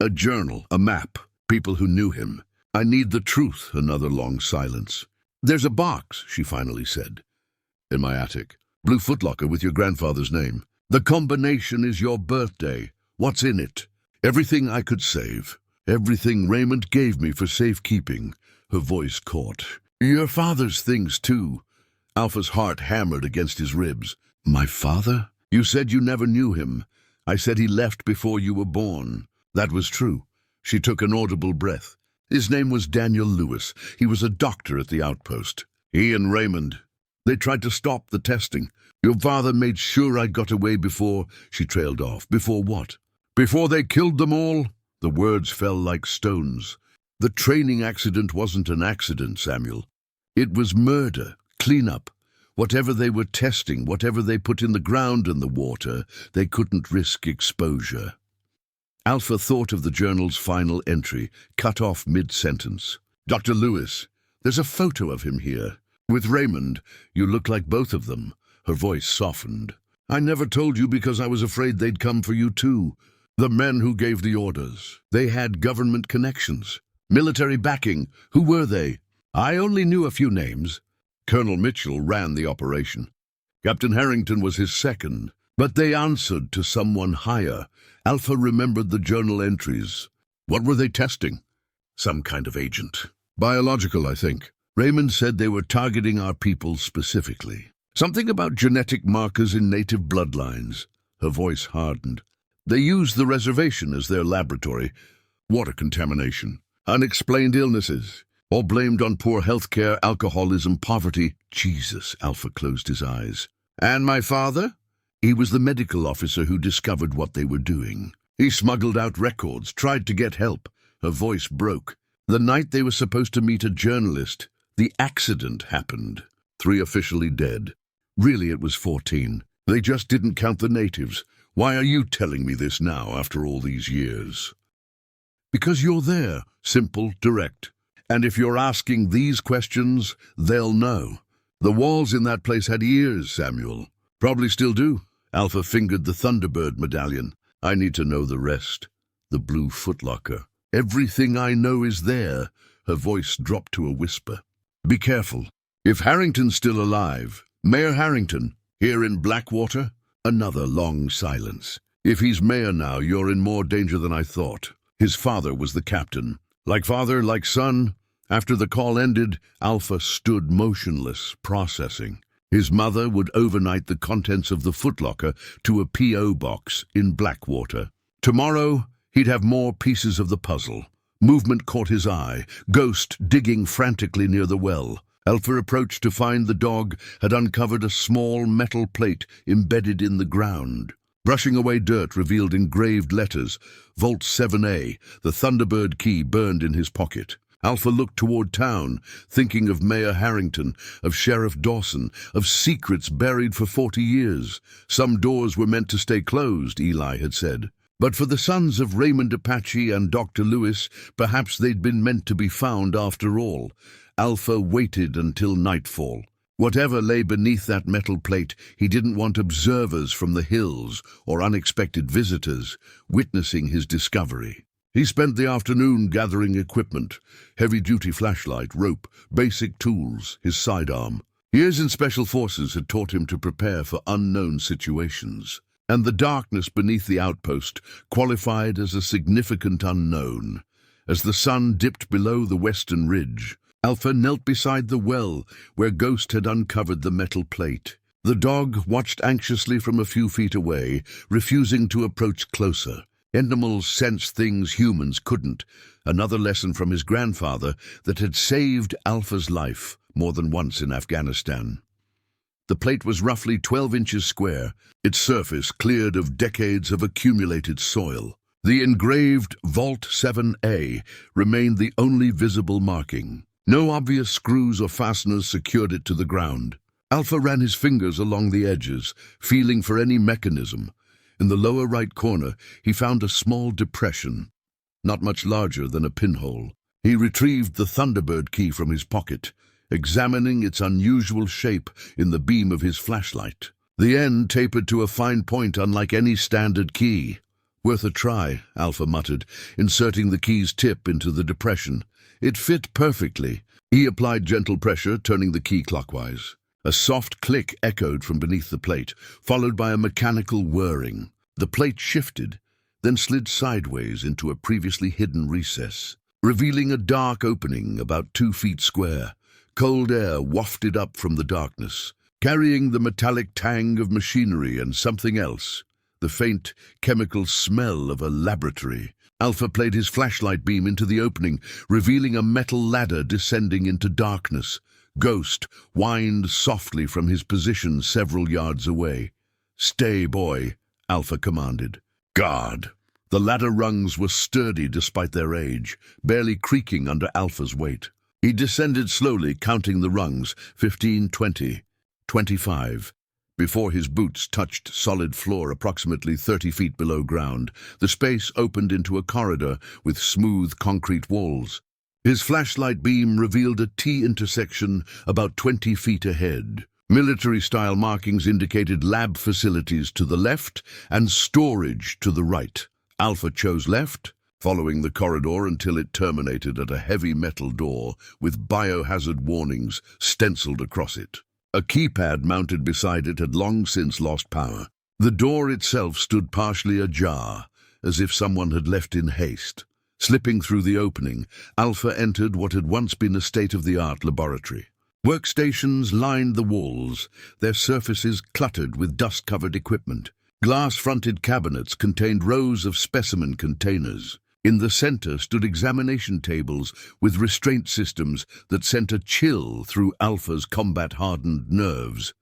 A journal, a map, people who knew him. I need the truth. Another long silence. There's a box, she finally said. In my attic. Blue footlocker with your grandfather's name. The combination is your birthday. What's in it? Everything I could save. Everything Raymond gave me for safekeeping. Her voice caught. Your father's things, too. Alpha's heart hammered against his ribs. My father? You said you never knew him. I said he left before you were born. That was true. She took an audible breath. His name was Daniel Lewis. He was a doctor at the outpost. He and Raymond, They tried to stop the testing. Your father made sure I got away before—" She trailed off. "Before what? Before they killed them all?" The words fell like stones. "The training accident wasn't an accident, Samuel. It was murder, cleanup. Whatever they were testing, whatever they put in the ground and the water, they couldn't risk exposure." Alpha thought of the journal's final entry, cut off mid-sentence. "Dr. Lewis, there's a photo of him here. With Raymond, you look like both of them." Her voice softened. "I never told you because I was afraid they'd come for you too. The men who gave the orders. They had government connections, military backing. Who were they?" "I only knew a few names. Colonel Mitchell ran the operation. Captain Harrington was his second. But they answered to someone higher." Alpha remembered the journal entries. "What were they testing?" "Some kind of agent. Biological, I think. Raymond said they were targeting our people specifically. Something about genetic markers in native bloodlines." Her voice hardened. "They used the reservation as their laboratory. Water contamination, unexplained illnesses, all blamed on poor healthcare, alcoholism, poverty." Jesus, Alpha closed his eyes. "And my father?" "He was the medical officer who discovered what they were doing. He smuggled out records, tried to get help." Her voice broke. "The night they were supposed to meet a journalist, the accident happened. 3 officially dead. Really, it was 14. They just didn't count the natives. Why are you telling me this now, after all these years?" "Because you're there. Simple, direct. And if you're asking these questions, they'll know. The walls in that place had ears, Samuel. Probably still do." Alpha fingered the Thunderbird medallion. "I need to know the rest. The blue footlocker. Everything I know is there." Her voice dropped to a whisper. "Be careful. If Harrington's still alive, Mayor Harrington, here in Blackwater." Another long silence. "If he's mayor now, you're in more danger than I thought. His father was the captain. Like father, like son." After the call ended, Alpha stood motionless, processing. His mother would overnight the contents of the footlocker to a P.O. box in Blackwater. Tomorrow, he'd have more pieces of the puzzle. Movement caught his eye, Ghost digging frantically near the well. Alpha approached to find the dog had uncovered a small metal plate embedded in the ground. Brushing away dirt revealed engraved letters, Vault 7A, the Thunderbird key burned in his pocket. Alpha looked toward town, thinking of Mayor Harrington, of Sheriff Dawson, of secrets buried for 40 years. Some doors were meant to stay closed, Eli had said. But for the sons of Raymond Apache and Dr. Lewis, perhaps they'd been meant to be found after all. Alpha waited until nightfall. Whatever lay beneath that metal plate, he didn't want observers from the hills or unexpected visitors witnessing his discovery. He spent the afternoon gathering equipment, heavy-duty flashlight, rope, basic tools, his sidearm. Years in Special Forces had taught him to prepare for unknown situations, and the darkness beneath the outpost qualified as a significant unknown. As the sun dipped below the western ridge, Alpha knelt beside the well where Ghost had uncovered the metal plate. The dog watched anxiously from a few feet away, refusing to approach closer. Animals sense things humans couldn't, another lesson from his grandfather that had saved Alpha's life more than once in Afghanistan. The plate was roughly 12 inches square, its surface cleared of decades of accumulated soil. The engraved Vault 7A remained the only visible marking. No obvious screws or fasteners secured it to the ground. Alpha ran his fingers along the edges, feeling for any mechanism. In the lower right corner, he found a small depression, not much larger than a pinhole. He retrieved the Thunderbird key from his pocket, examining its unusual shape in the beam of his flashlight. The end tapered to a fine point unlike any standard key. "Worth a try," Alpha muttered, inserting the key's tip into the depression. It fit perfectly. He applied gentle pressure, turning the key clockwise. A soft click echoed from beneath the plate, followed by a mechanical whirring. The plate shifted, then slid sideways into a previously hidden recess, revealing a dark opening about 2 feet square. Cold air wafted up from the darkness, carrying the metallic tang of machinery and something else, the faint chemical smell of a laboratory. Alpha played his flashlight beam into the opening, revealing a metal ladder descending into darkness. Ghost whined softly from his position several yards away. "Stay, boy," Alpha commanded. "Guard." The ladder rungs were sturdy despite their age, barely creaking under Alpha's weight. He descended slowly, counting the rungs, 15, 20, 25. Before his boots touched solid floor approximately 30 feet below ground, the space opened into a corridor with smooth concrete walls. His flashlight beam revealed a T-intersection about 20 feet ahead. Military-style markings indicated lab facilities to the left and storage to the right. Alpha chose left, following the corridor until it terminated at a heavy metal door with biohazard warnings stenciled across it. A keypad mounted beside it had long since lost power. The door itself stood partially ajar, as if someone had left in haste. Slipping through the opening, Alpha entered what had once been a state-of-the-art laboratory. Workstations lined the walls, their surfaces cluttered with dust-covered equipment. Glass-fronted cabinets contained rows of specimen containers. In the center stood examination tables with restraint systems that sent a chill through Alpha's combat-hardened nerves.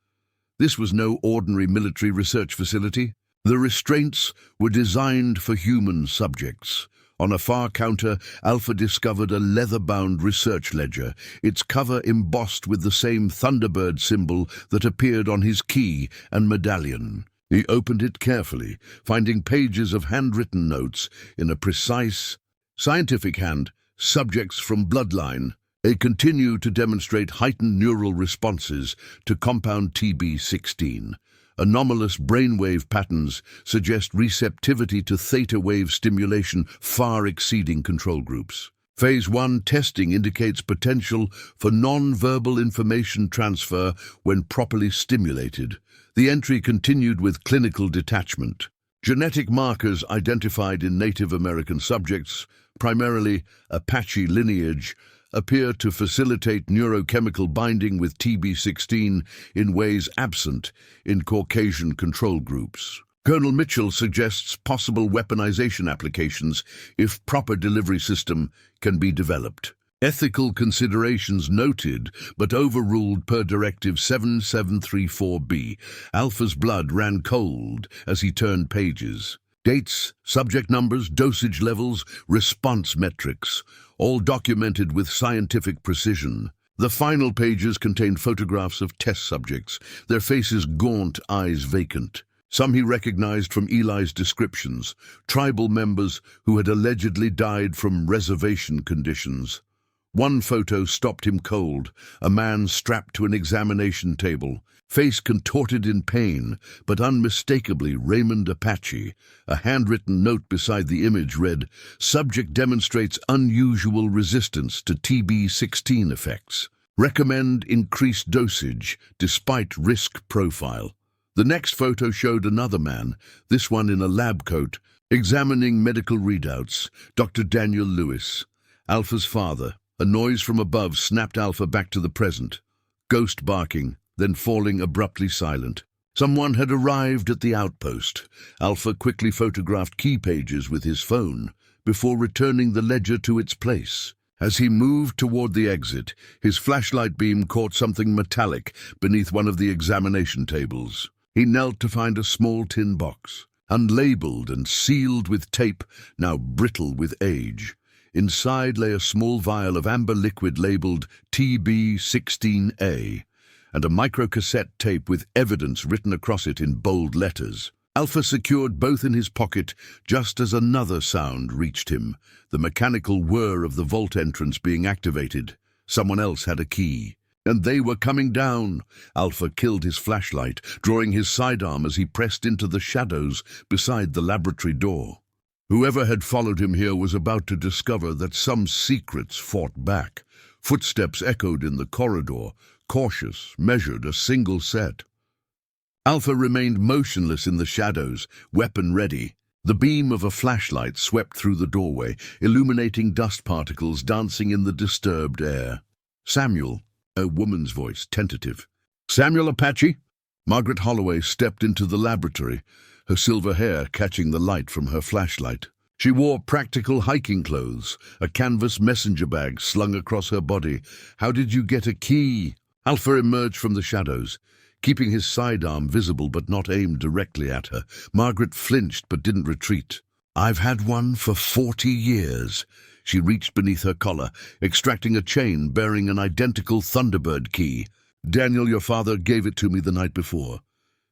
This was no ordinary military research facility. The restraints were designed for human subjects. On a far counter, Alpha discovered a leather-bound research ledger, its cover embossed with the same Thunderbird symbol that appeared on his key and medallion. He opened it carefully, finding pages of handwritten notes in a precise, scientific hand. Subjects from bloodline. They continue to demonstrate heightened neural responses to compound TB16. Anomalous brainwave patterns suggest receptivity to theta wave stimulation far exceeding control groups. Phase 1 testing indicates potential for non-verbal information transfer when properly stimulated. The entry continued with clinical detachment. Genetic markers identified in Native American subjects, primarily Apache lineage, appear to facilitate neurochemical binding with TB16 in ways absent in Caucasian control groups. Colonel Mitchell suggests possible weaponization applications if proper delivery system can be developed. Ethical considerations noted, but overruled per Directive 7734B. Alpha's blood ran cold as he turned pages. Dates, subject numbers, dosage levels, response metrics, all documented with scientific precision. The final pages contained photographs of test subjects, their faces gaunt, eyes vacant. Some he recognized from Eli's descriptions, tribal members who had allegedly died from reservation conditions. One photo stopped him cold, a man strapped to an examination table, face contorted in pain, but unmistakably Raymond Apache. A handwritten note beside the image read, "Subject demonstrates unusual resistance to TB16 effects. Recommend increased dosage despite risk profile." The next photo showed another man, this one in a lab coat, examining medical readouts. Dr. Daniel Lewis, Alpha's father. A noise from above snapped Alpha back to the present. Ghost barking, then falling abruptly silent. Someone had arrived at the outpost. Alpha quickly photographed key pages with his phone before returning the ledger to its place. As he moved toward the exit, his flashlight beam caught something metallic beneath one of the examination tables. He knelt to find a small tin box, unlabeled and sealed with tape, now brittle with age. Inside lay a small vial of amber liquid labeled TB16A, and a microcassette tape with evidence written across it in bold letters. Alpha secured both in his pocket just as another sound reached him, the mechanical whir of the vault entrance being activated. Someone else had a key. And they were coming down. Alpha killed his flashlight, drawing his sidearm as he pressed into the shadows beside the laboratory door. Whoever had followed him here was about to discover that some secrets fought back. Footsteps echoed in the corridor, cautious, measured, a single set. Alpha remained motionless in the shadows, weapon ready. The beam of a flashlight swept through the doorway, illuminating dust particles dancing in the disturbed air. "Samuel," a woman's voice, tentative. "Samuel Apache?" Margaret Holloway stepped into the laboratory, her silver hair catching the light from her flashlight. She wore practical hiking clothes, a canvas messenger bag slung across her body. "How did you get a key?" Alpha emerged from the shadows, keeping his sidearm visible but not aimed directly at her. Margaret flinched but didn't retreat. "I've had one for 40 years. She reached beneath her collar, extracting a chain bearing an identical Thunderbird key. "Daniel, your father, gave it to me the night before."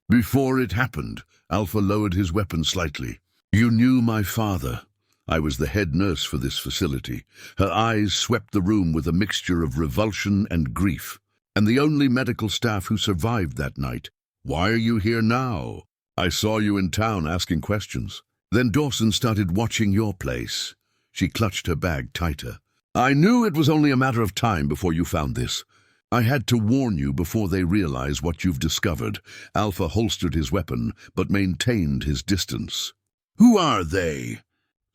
"Before it happened," Alpha lowered his weapon slightly. "You knew my father." I was the head nurse for this facility. Her eyes swept the room with a mixture of revulsion and grief. "And the only medical staff who survived that night. Why are you here now?" "I saw you in town asking questions. Then Dawson started watching your place." She clutched her bag tighter. "I knew it was only a matter of time before you found this. I had to warn you before they realize what you've discovered." Alpha holstered his weapon, but maintained his distance. "Who are they?"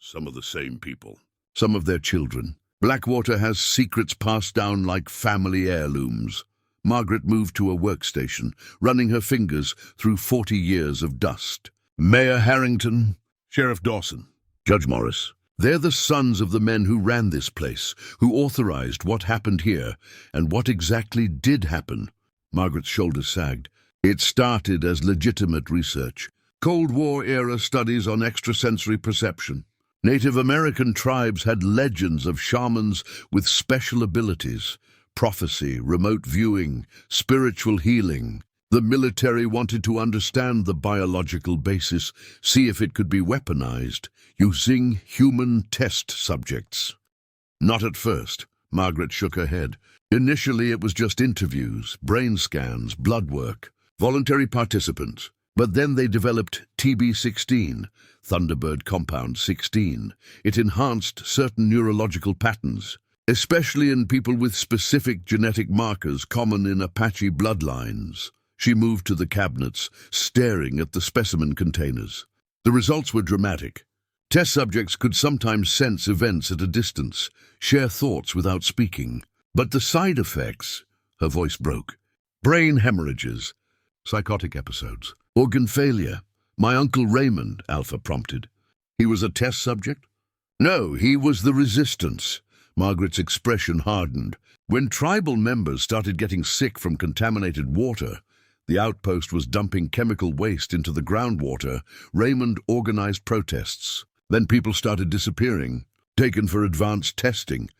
"Some of the same people. Some of their children. Blackwater has secrets passed down like family heirlooms." Margaret moved to a workstation, running her fingers through 40 years of dust. "Mayor Harrington, Sheriff Dawson, Judge Morris. They're the sons of the men who ran this place, who authorized what happened here, and what exactly did happen." Margaret's shoulders sagged. "It started as legitimate research. Cold War-era studies on extrasensory perception. Native American tribes had legends of shamans with special abilities, prophecy, remote viewing, spiritual healing. The military wanted to understand the biological basis, see if it could be weaponized, using human test subjects." "Not at first," Margaret shook her head. "Initially it was just interviews, brain scans, blood work, voluntary participants. But then they developed TB16, Thunderbird Compound 16. It enhanced certain neurological patterns, especially in people with specific genetic markers common in Apache bloodlines." She moved to the cabinets, staring at the specimen containers. The results were dramatic. Test subjects could sometimes sense events at a distance, share thoughts without speaking. But the side effects, her voice broke. Brain hemorrhages, psychotic episodes, organ failure. "My Uncle Raymond," Alpha prompted. "He was a test subject?" "No, he was the resistance." Margaret's expression hardened. "When tribal members started getting sick from contaminated water, the outpost was dumping chemical waste into the groundwater. Raymond organized protests. Then people started disappearing, taken for advanced testing.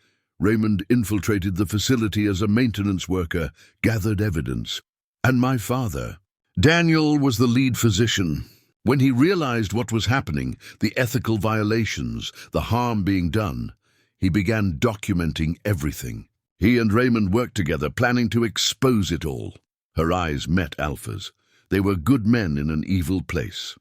Raymond infiltrated the facility as a maintenance worker, gathered evidence. And my father, Daniel, was the lead physician. When he realized what was happening, the ethical violations, the harm being done, he began documenting everything. He and Raymond worked together, planning to expose it all." Her eyes met Alpha's. They were good men in an evil place.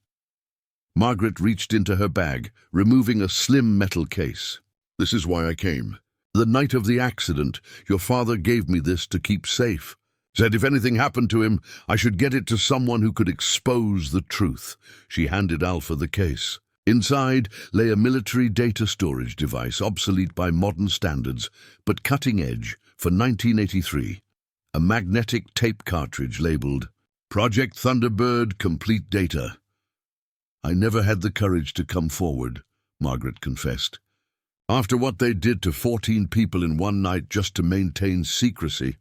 Margaret reached into her bag, removing a slim metal case. "This is why I came. The night of the accident, your father gave me this to keep safe. Said if anything happened to him, I should get it to someone who could expose the truth." She handed Alpha the case. Inside lay a military data storage device, obsolete by modern standards, but cutting edge for 1983. A magnetic tape cartridge labeled Project Thunderbird Complete Data. "I never had the courage to come forward," Margaret confessed. "After what they did to 14 people in one night just to maintain secrecy,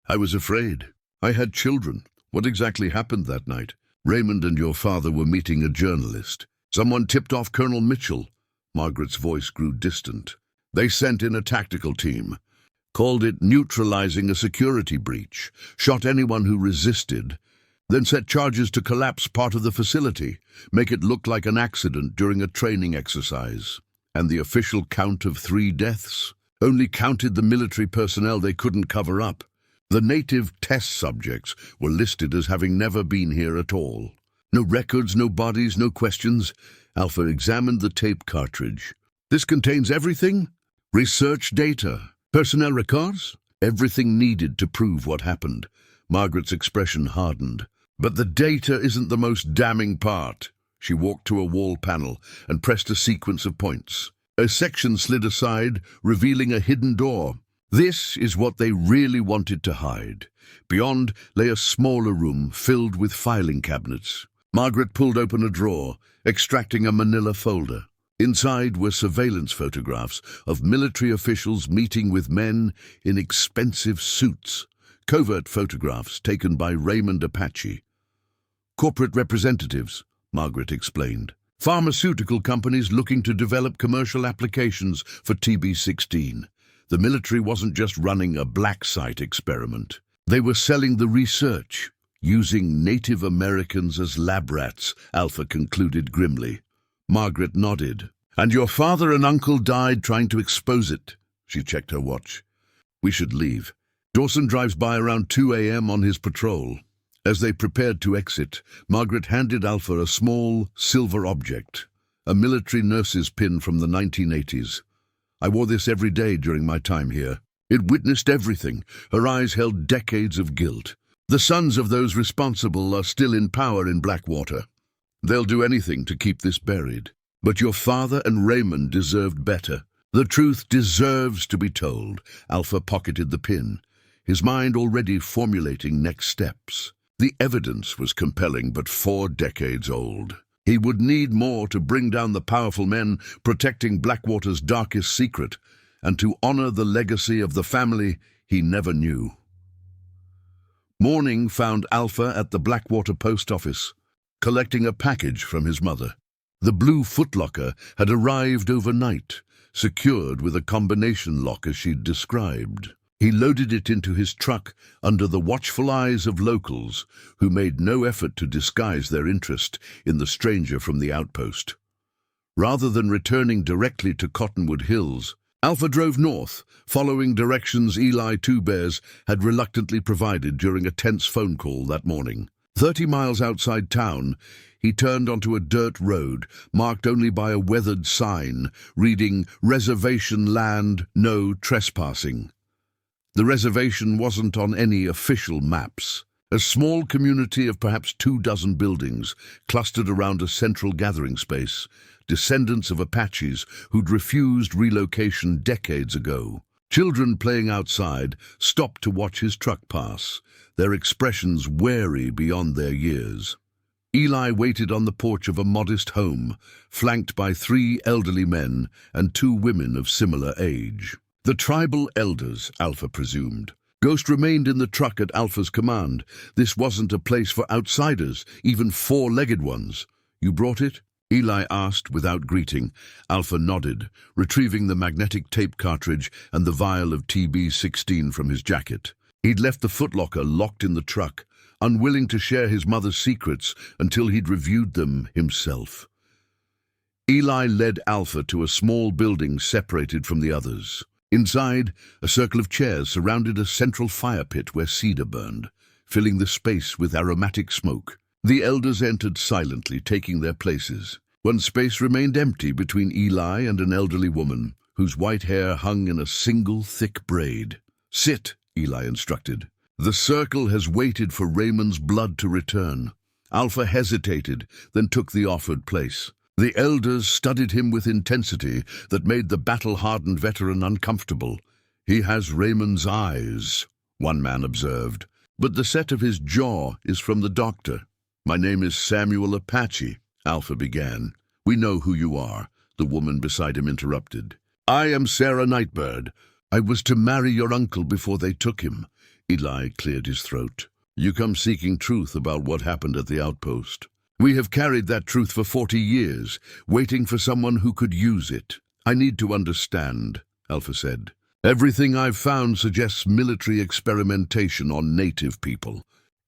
I was afraid. I had children. What exactly happened that night?" "Raymond and your father were meeting a journalist. Someone tipped off Colonel Mitchell." Margaret's voice grew distant. "They sent in a tactical team. Called it neutralizing a security breach, shot anyone who resisted, then set charges to collapse part of the facility, make it look like an accident during a training exercise. And the official count of 3 deaths only counted the military personnel they couldn't cover up. The native test subjects were listed as having never been here at all. No records, no bodies, no questions." Alpha examined the tape cartridge. "This contains everything? Research data, personnel records? Everything needed to prove what happened." Margaret's expression hardened. "But the data isn't the most damning part." She walked to a wall panel and pressed a sequence of points. A section slid aside, revealing a hidden door. This is what they really wanted to hide. Beyond lay a smaller room filled with filing cabinets. Margaret pulled open a drawer, extracting a manila folder. Inside were surveillance photographs of military officials meeting with men in expensive suits, Covert photographs taken by Raymond Apache. Corporate representatives, Margaret explained. Pharmaceutical companies looking to develop commercial applications for TB16. The military wasn't just running a black site experiment. They were selling the research, using Native Americans as lab rats, Alpha concluded grimly. Margaret nodded. And your father and uncle died trying to expose it. She checked her watch. We should leave. Dawson drives by around 2 a.m. on his patrol. As they prepared to exit, Margaret handed Alpha a small, silver object, a military nurse's pin from the 1980s. I wore this every day during my time here. It witnessed everything. Her eyes held decades of guilt. The sons of those responsible are still in power in Blackwater. They'll do anything to keep this buried. But your father and Raymond deserved better. The truth deserves to be told. Alpha pocketed the pin, his mind already formulating next steps. The evidence was compelling, but 4 decades old. He would need more to bring down the powerful men protecting Blackwater's darkest secret, and to honor the legacy of the family he never knew. Morning found Alpha at the Blackwater post office, collecting a package from his mother. The blue footlocker had arrived overnight, secured with a combination lock as she'd described. He loaded it into his truck under the watchful eyes of locals who made no effort to disguise their interest in the stranger from the outpost. Rather than returning directly to Cottonwood Hills, Alpha drove north, following directions Eli Two Bears had reluctantly provided during a tense phone call that morning. 30 miles outside town, he turned onto a dirt road, marked only by a weathered sign, reading, "Reservation land, no trespassing." The reservation wasn't on any official maps. A small community of perhaps 24 buildings clustered around a central gathering space, descendants of Apaches who'd refused relocation decades ago. Children playing outside stopped to watch his truck pass, their expressions wary beyond their years. Eli waited on the porch of a modest home, flanked by 3 elderly men and 2 women of similar age. The tribal elders, Alpha presumed. Ghost remained in the truck at Alpha's command. This wasn't a place for outsiders, even 4-legged ones. You brought it? Eli asked without greeting. Alpha nodded, retrieving the magnetic tape cartridge and the vial of TB16 from his jacket. He'd left the footlocker locked in the truck, unwilling to share his mother's secrets until he'd reviewed them himself. Eli led Alpha to a small building separated from the others. Inside, a circle of chairs surrounded a central fire pit where cedar burned, filling the space with aromatic smoke. The elders entered silently, taking their places. One space remained empty between Eli and an elderly woman, whose white hair hung in a single thick braid. "Sit," Eli instructed. "The circle has waited for Raymond's blood to return." Alpha hesitated, then took the offered place. The elders studied him with intensity that made the battle-hardened veteran uncomfortable. "He has Raymond's eyes," one man observed, "but the set of his jaw is from the doctor." "My name is Samuel Apache," Alpha began. "We know who you are," the woman beside him interrupted. "I am Sarah Nightbird. I was to marry your uncle before they took him." Eli cleared his throat. "You come seeking truth about what happened at the outpost. We have carried that truth for 40 years, waiting for someone who could use it. I need to understand," Alpha said. "Everything I've found suggests military experimentation on native people.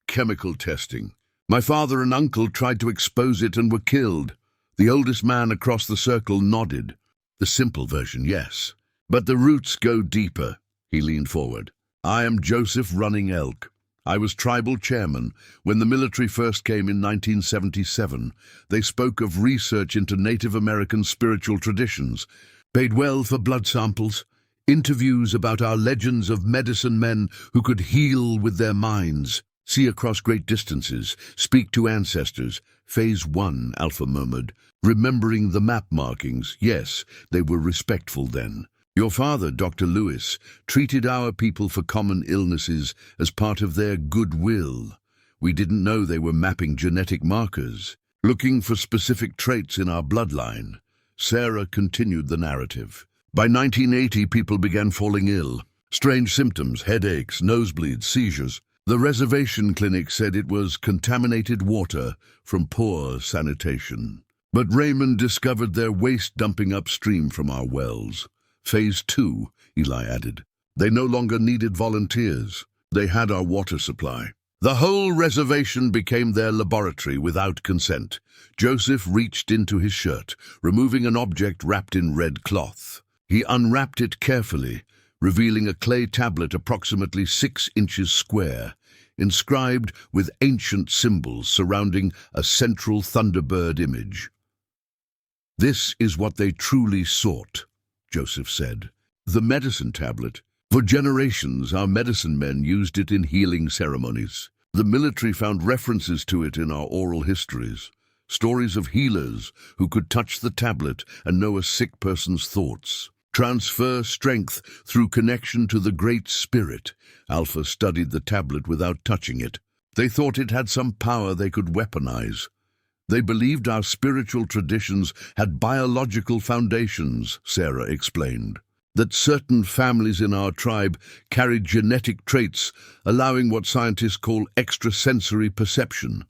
Chemical testing. My father and uncle tried to expose it and were killed." The oldest man across the circle nodded. "The simple version, yes. But the roots go deeper." He leaned forward. "I am Joseph Running Elk. I was tribal chairman when the military first came in 1977. They spoke of research into Native American spiritual traditions, paid well for blood samples, interviews about our legends of medicine men who could heal with their minds, see across great distances, speak to ancestors. Phase 1, Alpha murmured, remembering the map markings. Yes, they were respectful then. Your father, Dr. Lewis, treated our people for common illnesses as part of their goodwill. We didn't know they were mapping genetic markers, looking for specific traits in our bloodline. Sarah continued the narrative. By 1980, people began falling ill. Strange symptoms, headaches, nosebleeds, seizures. The reservation clinic said it was contaminated water from poor sanitation. But Raymond discovered their waste dumping upstream from our wells. Phase 2, Eli added. They no longer needed volunteers. They had our water supply. The whole reservation became their laboratory without consent. Joseph reached into his shirt, removing an object wrapped in red cloth. He unwrapped it carefully, revealing a clay tablet approximately 6 inches square, inscribed with ancient symbols surrounding a central Thunderbird image. "This is what they truly sought," Joseph said. "The medicine tablet. For generations, our medicine men used it in healing ceremonies. The military found references to it in our oral histories. Stories of healers who could touch the tablet and know a sick person's thoughts. Transfer strength through connection to the Great Spirit." Alpha studied the tablet without touching it. They thought it had some power they could weaponize. They believed our spiritual traditions had biological foundations, Sarah explained. That certain families in our tribe carried genetic traits, allowing what scientists call extrasensory perception.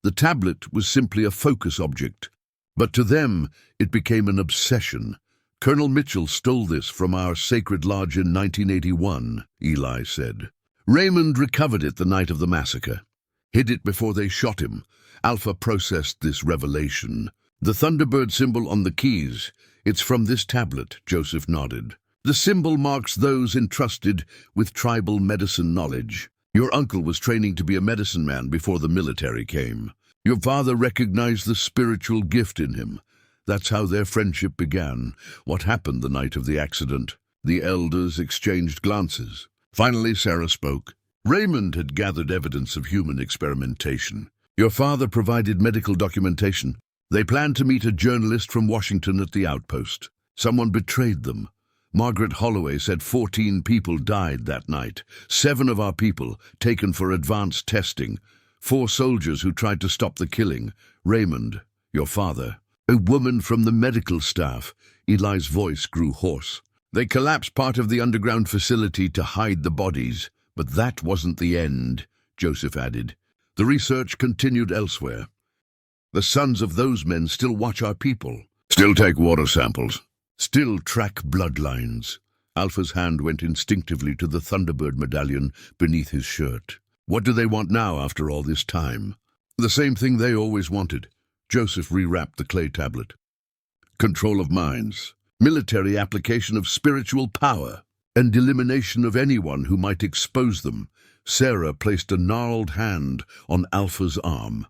The tablet was simply a focus object, but to them it became an obsession. "Colonel Mitchell stole this from our sacred lodge in 1981, Eli said. "Raymond recovered it the night of the massacre. Hid it before they shot him." Alpha processed this revelation. "The Thunderbird symbol on the keys. It's from this tablet," Joseph nodded. "The symbol marks those entrusted with tribal medicine knowledge. Your uncle was training to be a medicine man before the military came. Your father recognized the spiritual gift in him. That's how their friendship began." "What happened the night of the accident?" The elders exchanged glances. Finally, Sarah spoke. "Raymond had gathered evidence of human experimentation. Your father provided medical documentation. They planned to meet a journalist from Washington at the outpost. Someone betrayed them. Margaret Holloway said 14 people died that night. 7 of our people, taken for advanced testing. 4 soldiers who tried to stop the killing. Raymond, your father. A woman from the medical staff." Eli's voice grew hoarse. "They collapsed part of the underground facility to hide the bodies. But that wasn't the end," Joseph added. "The research continued elsewhere. The sons of those men still watch our people. Still take water samples. Still track bloodlines." Alpha's hand went instinctively to the Thunderbird medallion beneath his shirt. "What do they want now after all this time?" "The same thing they always wanted." Joseph rewrapped the clay tablet. "Control of minds, military application of spiritual power, and elimination of anyone who might expose them." Sarah placed a gnarled hand on Alpha's arm.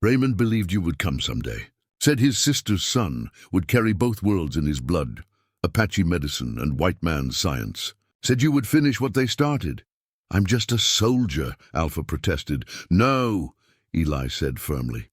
"Raymond believed you would come someday. Said his sister's son would carry both worlds in his blood, Apache medicine and white man's science. Said you would finish what they started." "I'm just a soldier," Alpha protested. "No," Eli said firmly.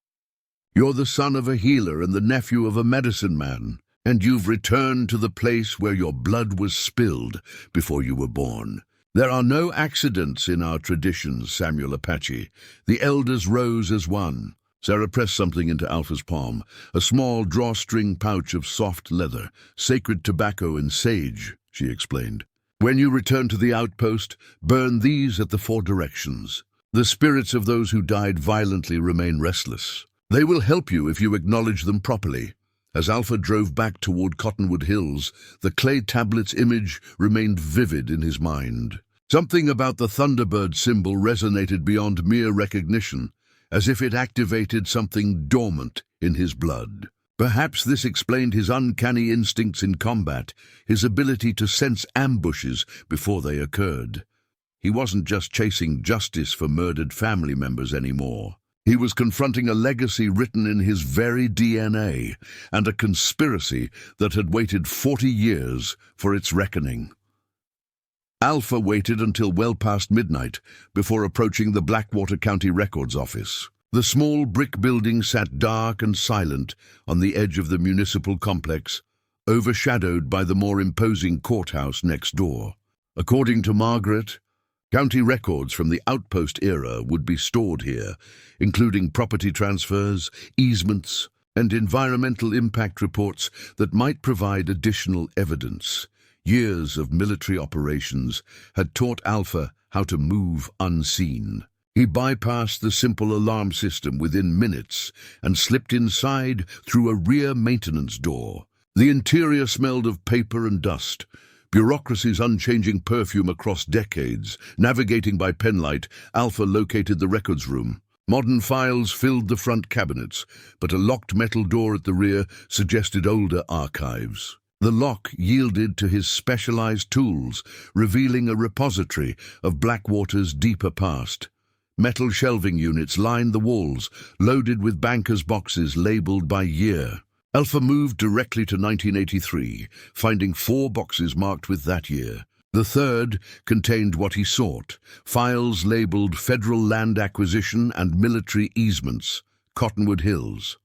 "You're the son of a healer and the nephew of a medicine man, and you've returned to the place where your blood was spilled before you were born. There are no accidents in our traditions, Samuel Apache." The elders rose as one. Sarah pressed something into Alpha's palm, a small drawstring pouch of soft leather, "Sacred tobacco and sage," she explained. "When you return to the outpost, burn these at the 4 directions. The spirits of those who died violently remain restless. They will help you if you acknowledge them properly." As Alpha drove back toward Cottonwood Hills, the clay tablet's image remained vivid in his mind. Something about the Thunderbird symbol resonated beyond mere recognition, as if it activated something dormant in his blood. Perhaps this explained his uncanny instincts in combat, his ability to sense ambushes before they occurred. He wasn't just chasing justice for murdered family members anymore. He was confronting a legacy written in his very DNA, and a conspiracy that had waited 40 years for its reckoning. Alpha waited until well past midnight before approaching the Blackwater County Records office. The small brick building sat dark and silent on the edge of the municipal complex, overshadowed by the more imposing courthouse next door. According to Margaret, county records from the outpost era would be stored here, including property transfers, easements, and environmental impact reports that might provide additional evidence. Years of military operations had taught Alpha how to move unseen. He bypassed the simple alarm system within minutes and slipped inside through a rear maintenance door. The interior smelled of paper and dust, bureaucracy's unchanging perfume across decades. Navigating by penlight, Alpha located the records room. Modern files filled the front cabinets, but a locked metal door at the rear suggested older archives. The lock yielded to his specialized tools, revealing a repository of Blackwater's deeper past. Metal shelving units lined the walls, loaded with bankers' boxes labeled by year. Alpha moved directly to 1983, finding 4 boxes marked with that year. The third contained what he sought, files labeled Federal Land Acquisition and Military Easements, Cottonwood Hills.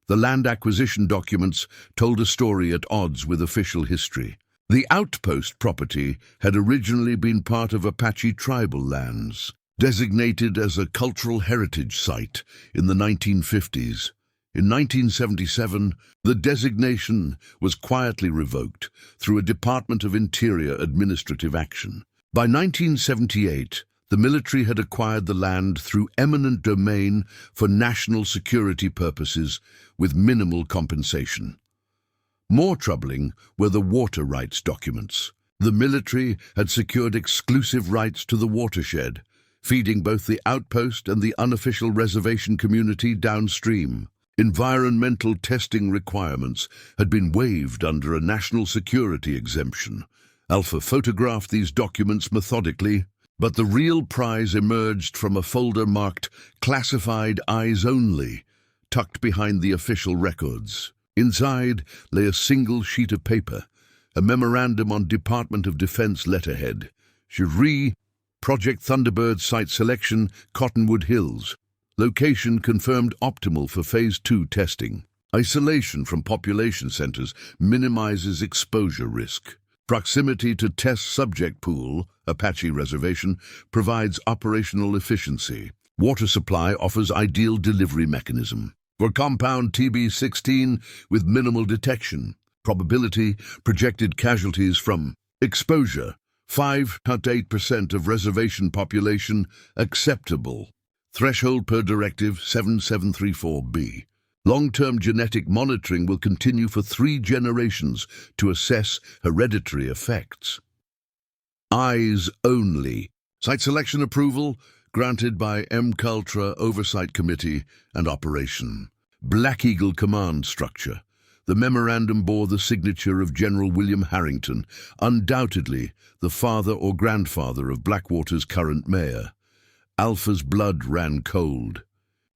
The land acquisition documents told a story at odds with official history. The outpost property had originally been part of Apache tribal lands, designated as a cultural heritage site in the 1950s. In 1977, the designation was quietly revoked through a Department of Interior administrative action. By 1978, the military had acquired the land through eminent domain for national security purposes with minimal compensation. More troubling were the water rights documents. The military had secured exclusive rights to the watershed, feeding both the outpost and the unofficial reservation community downstream. Environmental testing requirements had been waived under a national security exemption. Alpha photographed these documents methodically, but the real prize emerged from a folder marked Classified Eyes Only, tucked behind the official records. Inside lay a single sheet of paper, a memorandum on Department of Defense letterhead. Cherie, Project Thunderbird Site Selection, Cottonwood Hills. Location confirmed optimal for Phase 2 testing. Isolation from population centers minimizes exposure risk. Proximity to test subject pool, Apache Reservation, provides operational efficiency. Water supply offers ideal delivery mechanism. For compound TB16 with minimal detection. Probability, projected casualties from exposure, 5.8% of reservation population, acceptable. Threshold per Directive 7734B. Long-term genetic monitoring will continue for 3 generations to assess hereditary effects. Eyes only. Site selection approval granted by MCultra Oversight Committee and Operation. Black Eagle Command Structure. The memorandum bore the signature of General William Harrington, undoubtedly the father or grandfather of Blackwater's current mayor. Alpha's blood ran cold.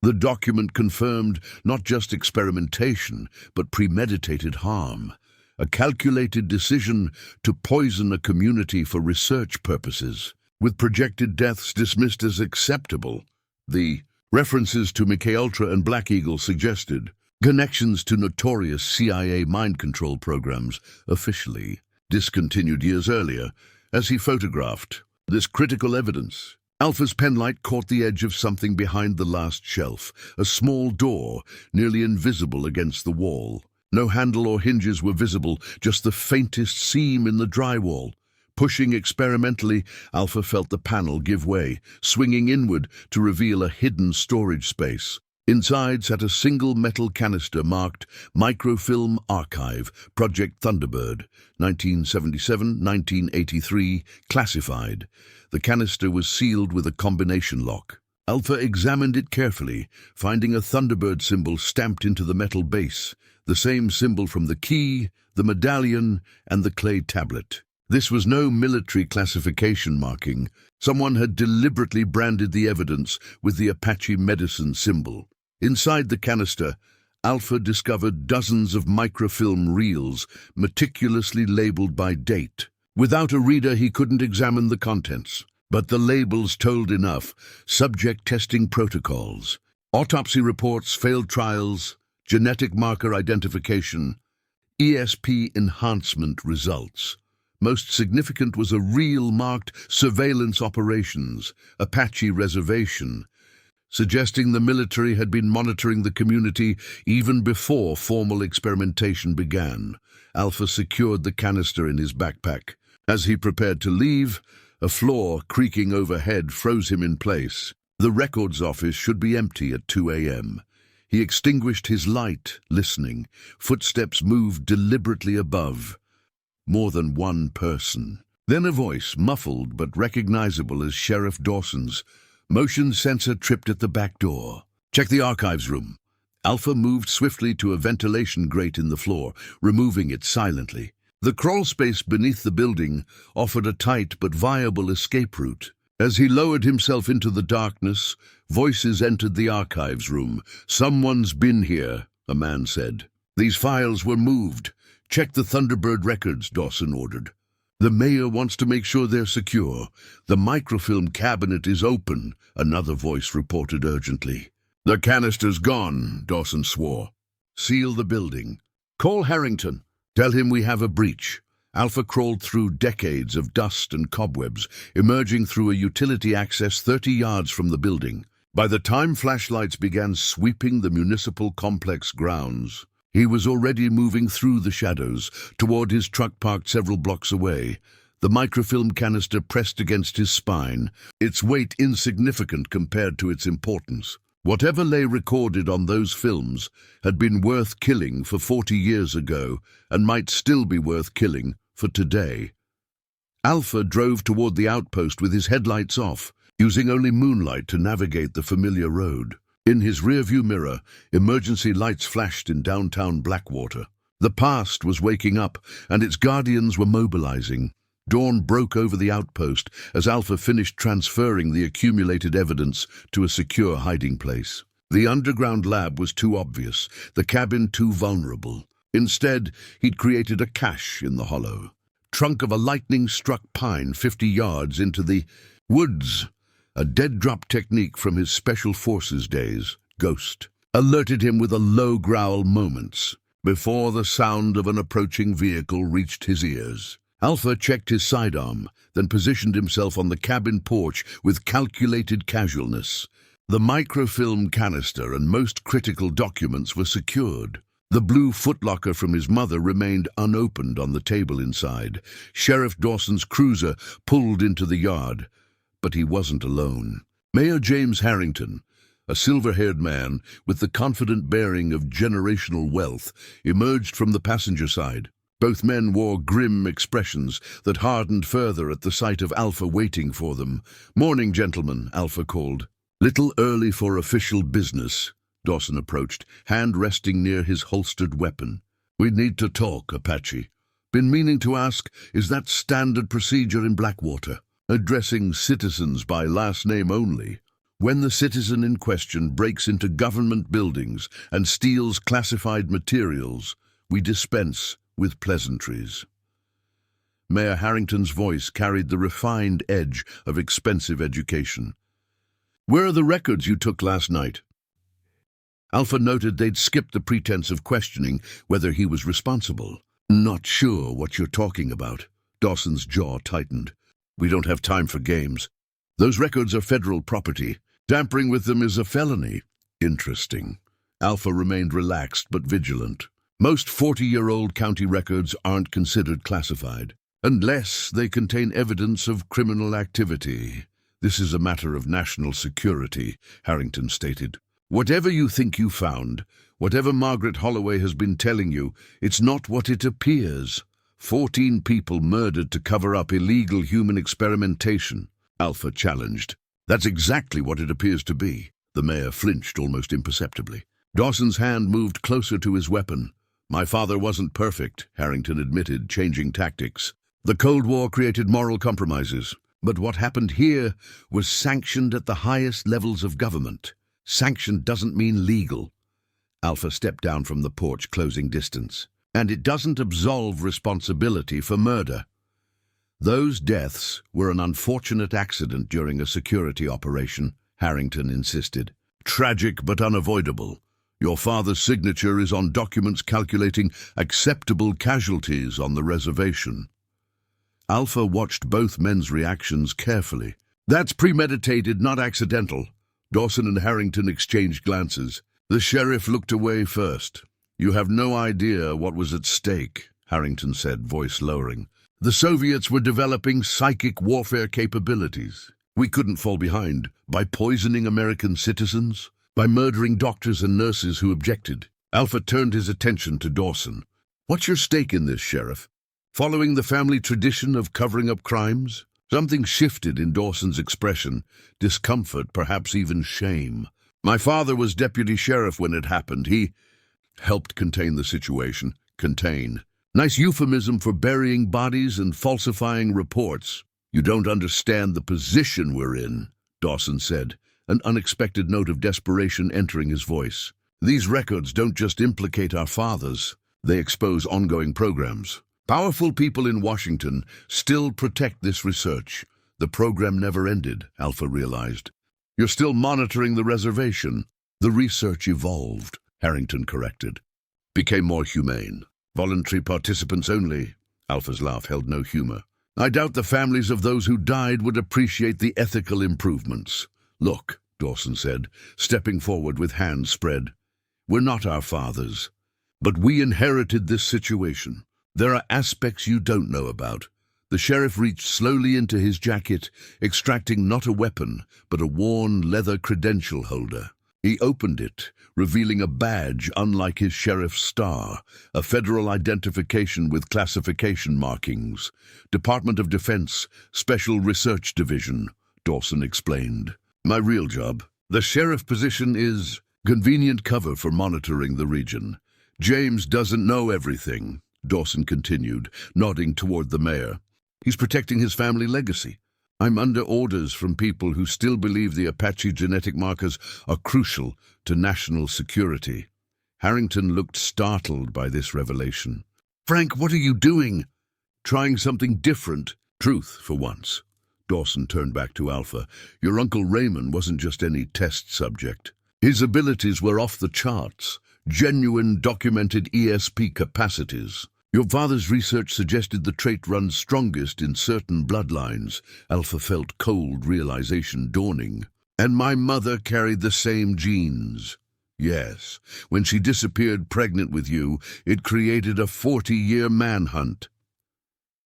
The document confirmed not just experimentation, but premeditated harm, a calculated decision to poison a community for research purposes. With projected deaths dismissed as acceptable, the references to MKUltra and Black Eagle suggested connections to notorious CIA mind control programs, officially discontinued years earlier, as he photographed this critical evidence. Alpha's penlight caught the edge of something behind the last shelf, a small door, nearly invisible against the wall. No handle or hinges were visible, just the faintest seam in the drywall. Pushing experimentally, Alpha felt the panel give way, swinging inward to reveal a hidden storage space. Inside sat a single metal canister marked Microfilm Archive, Project Thunderbird, 1977-1983, classified. The canister was sealed with a combination lock. Alpha examined it carefully, finding a Thunderbird symbol stamped into the metal base, the same symbol from the key, the medallion, and the clay tablet. This was no military classification marking. Someone had deliberately branded the evidence with the Apache medicine symbol. Inside the canister, Alpha discovered dozens of microfilm reels, meticulously labeled by date. Without a reader, he couldn't examine the contents. But the labels told enough. Subject testing protocols, autopsy reports, failed trials, genetic marker identification, ESP enhancement results. Most significant was a reel marked Surveillance Operations, Apache Reservation, suggesting the military had been monitoring the community even before formal experimentation began. Alpha secured the canister in his backpack. As he prepared to leave, a floor creaking overhead froze him in place. The records office should be empty at 2 a.m. He extinguished his light, listening. Footsteps moved deliberately above. More than one person. Then a voice, muffled but recognizable as Sheriff Dawson's. Motion sensor tripped at the back door. Check the archives room. Alpha moved swiftly to a ventilation grate in the floor, removing it silently. The crawl space beneath the building offered a tight but viable escape route. As he lowered himself into the darkness, voices entered the archives room. "Someone's been here," a man said. "These files were moved. Check the Thunderbird records," Dawson ordered. "The mayor wants to make sure they're secure. The microfilm cabinet is open," another voice reported urgently. "The canister's gone," Dawson swore. "Seal the building. Call Harrington. Tell him we have a breach." Alpha crawled through decades of dust and cobwebs, emerging through a utility access 30 yards from the building. By the time flashlights began sweeping the municipal complex grounds, he was already moving through the shadows, toward his truck parked several blocks away. The microfilm canister pressed against his spine, its weight insignificant compared to its importance. Whatever lay recorded on those films had been worth killing for 40 years ago and might still be worth killing for today. Alpha drove toward the outpost with his headlights off, using only moonlight to navigate the familiar road. In his rearview mirror, emergency lights flashed in downtown Blackwater. The past was waking up, and its guardians were mobilizing. Dawn broke over the outpost as Alpha finished transferring the accumulated evidence to a secure hiding place. The underground lab was too obvious, the cabin too vulnerable. Instead, he'd created a cache in the hollow. Trunk of a lightning-struck pine 50 yards into the woods. A dead-drop technique from his Special Forces days, Ghost, alerted him with a low growl moments before the sound of an approaching vehicle reached his ears. Alpha checked his sidearm, then positioned himself on the cabin porch with calculated casualness. The microfilm canister and most critical documents were secured. The blue footlocker from his mother remained unopened on the table inside. Sheriff Dawson's cruiser pulled into the yard, but he wasn't alone. Mayor James Harrington, a silver-haired man with the confident bearing of generational wealth, emerged from the passenger side. Both men wore grim expressions that hardened further at the sight of Alpha waiting for them. "Morning, gentlemen," Alpha called. "Little early for official business," Dawson approached, hand resting near his holstered weapon. "We need to talk, Apache. Been meaning to ask, is that standard procedure in Blackwater? Addressing citizens by last name only. When the citizen in question breaks into government buildings and steals classified materials, we dispense with pleasantries." Mayor Harrington's voice carried the refined edge of expensive education. "Where are the records you took last night?" Alpha noted they'd skipped the pretense of questioning whether he was responsible. "Not sure what you're talking about." Dawson's jaw tightened. "We don't have time for games. Those records are federal property. Tampering with them is a felony." "Interesting." Alpha remained relaxed but vigilant. Most 40-year-old county records aren't considered classified, unless they contain evidence of criminal activity. "This is a matter of national security," Harrington stated. "Whatever you think you found, whatever Margaret Holloway has been telling you, it's not what it appears. 14 people murdered to cover up illegal human experimentation," Alpha challenged. "That's exactly what it appears to be." The mayor flinched almost imperceptibly. Dawson's hand moved closer to his weapon. "My father wasn't perfect," Harrington admitted, changing tactics. "The Cold War created moral compromises. But what happened here was sanctioned at the highest levels of government. Sanctioned doesn't mean legal." Alpha stepped down from the porch, closing distance. "And it doesn't absolve responsibility for murder. Those deaths were an unfortunate accident during a security operation," Harrington insisted. "Tragic but unavoidable. Your father's signature is on documents calculating acceptable casualties on the reservation." Alpha watched both men's reactions carefully. "That's premeditated, not accidental." Dawson and Harrington exchanged glances. The sheriff looked away first. "You have no idea what was at stake," Harrington said, voice lowering. "The Soviets were developing psychic warfare capabilities. We couldn't fall behind by poisoning American citizens, by murdering doctors and nurses who objected." Alpha turned his attention to Dawson. "What's your stake in this, Sheriff? Following the family tradition of covering up crimes?" Something shifted in Dawson's expression, discomfort, perhaps even shame. "My father was deputy sheriff when it happened. He helped contain the situation." Contain. Nice euphemism for burying bodies and falsifying reports. "You don't understand the position we're in," Dawson said, an unexpected note of desperation entering his voice. "These records don't just implicate our fathers. They expose ongoing programs. Powerful people in Washington still protect this research. The program never ended," Alpha realized. "You're still monitoring the reservation." "The research evolved," Harrington corrected. "Became more humane. Voluntary participants only." Alpha's laugh held no humor. "I doubt the families of those who died would appreciate the ethical improvements." "Look," Dawson said, stepping forward with hands spread. "We're not our fathers, but we inherited this situation. There are aspects you don't know about." The sheriff reached slowly into his jacket, extracting not a weapon, but a worn leather credential holder. He opened it, revealing a badge unlike his sheriff's star, a federal identification with classification markings. "Department of Defense, Special Research Division," Dawson explained. "My real job. The sheriff position is convenient cover for monitoring the region. James doesn't know everything," Dawson continued, nodding toward the mayor. "He's protecting his family legacy. I'm under orders from people who still believe the Apache genetic markers are crucial to national security." Harrington looked startled by this revelation. "Frank, what are you doing?" "Trying something different. Truth, for once." Dawson turned back to Alpha. "Your Uncle Raymond wasn't just any test subject. His abilities were off the charts. Genuine, documented ESP capacities. Your father's research suggested the trait runs strongest in certain bloodlines." Alpha felt cold realization dawning. "And my mother carried the same genes." "Yes. When she disappeared pregnant with you, it created a 40-year manhunt."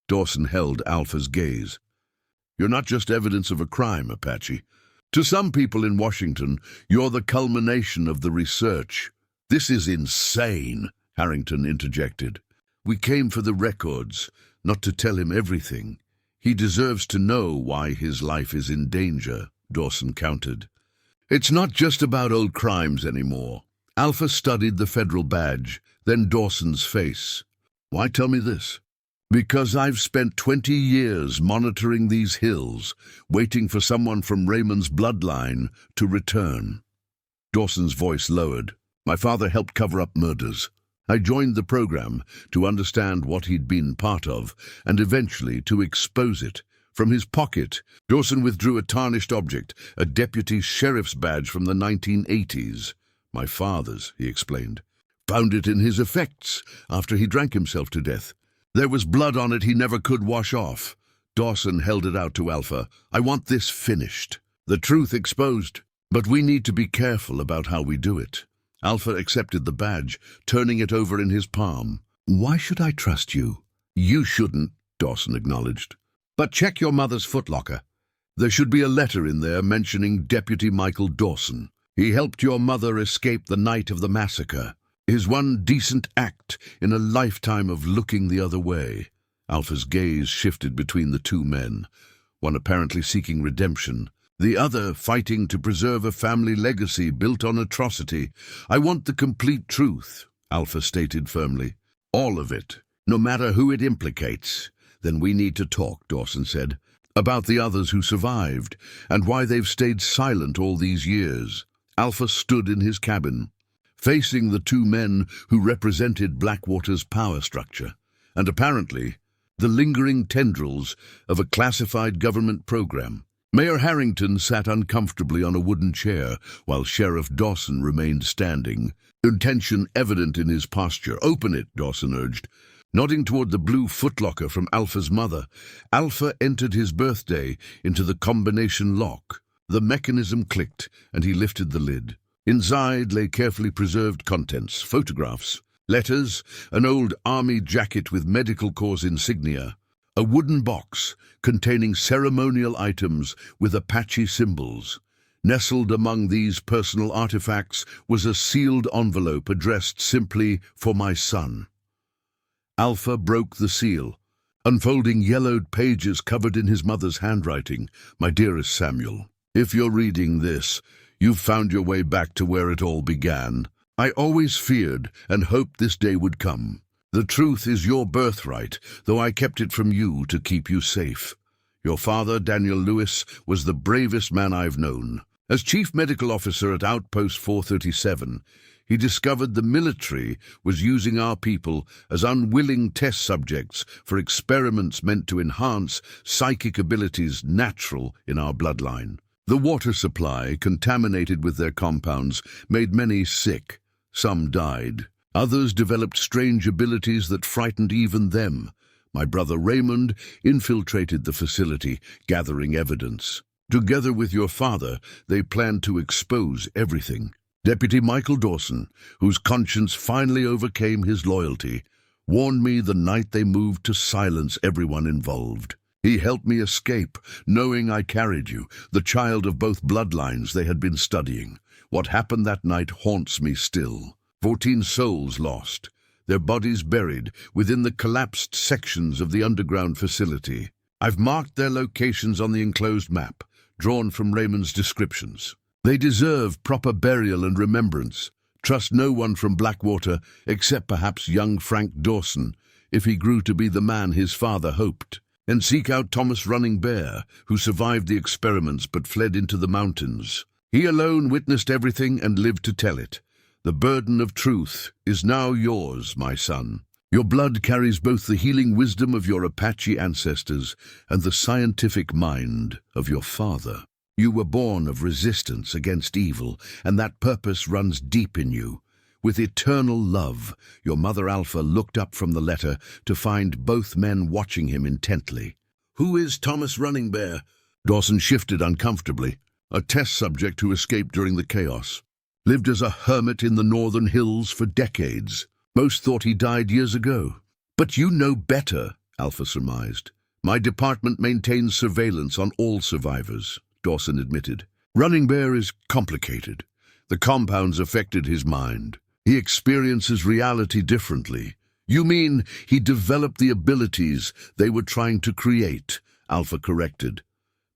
Dawson held Alpha's gaze. "You're not just evidence of a crime, Apache. To some people in Washington, you're the culmination of the research." "This is insane," Harrington interjected. "We came for the records, not to tell him everything. He deserves to know why his life is in danger," Dawson countered. "It's not just about old crimes anymore." Alpha studied the federal badge, then Dawson's face. "Why tell me this?" "Because I've spent 20 years monitoring these hills, waiting for someone from Raymond's bloodline to return." Dawson's voice lowered. "My father helped cover up murders. I joined the program to understand what he'd been part of, and eventually to expose it." From his pocket, Dawson withdrew a tarnished object, a deputy sheriff's badge from the 1980s. "My father's," he explained. "Found it in his effects after he drank himself to death. There was blood on it he never could wash off." Dawson held it out to Alpha. "I want this finished. The truth exposed. But we need to be careful about how we do it." Alpha accepted the badge, turning it over in his palm. "Why should I trust you?" "You shouldn't," Dawson acknowledged. "But check your mother's footlocker. There should be a letter in there mentioning Deputy Michael Dawson. He helped your mother escape the night of the massacre. His one decent act in a lifetime of looking the other way." Alpha's gaze shifted between the two men, one apparently seeking redemption, the other fighting to preserve a family legacy built on atrocity. "I want the complete truth," Alpha stated firmly. "All of it, no matter who it implicates." "Then we need to talk," Dawson said, "about the others who survived and why they've stayed silent all these years." Alpha stood in his cabin, facing the two men who represented Blackwater's power structure, and apparently the lingering tendrils of a classified government program. Mayor Harrington sat uncomfortably on a wooden chair, while Sheriff Dawson remained standing, intention evident in his posture. "Open it," Dawson urged. Nodding toward the blue footlocker from Alpha's mother, Alpha entered his birthday into the combination lock. The mechanism clicked, and he lifted the lid. Inside lay carefully preserved contents, photographs, letters, an old army jacket with medical corps insignia, a wooden box containing ceremonial items with Apache symbols. Nestled among these personal artifacts was a sealed envelope addressed simply, "For my son." Alpha broke the seal, unfolding yellowed pages covered in his mother's handwriting. "My dearest Samuel, if you're reading this, you've found your way back to where it all began. I always feared and hoped this day would come. The truth is your birthright, though I kept it from you to keep you safe. Your father, Daniel Lewis, was the bravest man I've known. As Chief Medical Officer at Outpost 437, he discovered the military was using our people as unwilling test subjects for experiments meant to enhance psychic abilities natural in our bloodline. The water supply, contaminated with their compounds, made many sick. Some died. Others developed strange abilities that frightened even them. My brother Raymond infiltrated the facility, gathering evidence. Together with your father, they planned to expose everything. Deputy Michael Dawson, whose conscience finally overcame his loyalty, warned me the night they moved to silence everyone involved. He helped me escape, knowing I carried you, the child of both bloodlines they had been studying. What happened that night haunts me still. 14 souls lost, their bodies buried within the collapsed sections of the underground facility. I've marked their locations on the enclosed map, drawn from Raymond's descriptions. They deserve proper burial and remembrance. Trust no one from Blackwater, except perhaps young Frank Dawson, if he grew to be the man his father hoped. And seek out Thomas Running Bear, who survived the experiments but fled into the mountains. He alone witnessed everything and lived to tell it. The burden of truth is now yours, my son. Your blood carries both the healing wisdom of your Apache ancestors and the scientific mind of your father. You were born of resistance against evil, and that purpose runs deep in you. With eternal love, your mother Alpha looked up from the letter to find both men watching him intently. Who is Thomas Running Bear? Dawson shifted uncomfortably. A test subject who escaped during the chaos. Lived as a hermit in the northern hills for decades. Most thought he died years ago. But you know better, Alpha surmised. My department maintains surveillance on all survivors, Dawson admitted. Running Bear is complicated. The compounds affected his mind. He experiences reality differently. You mean he developed the abilities they were trying to create, Alpha corrected.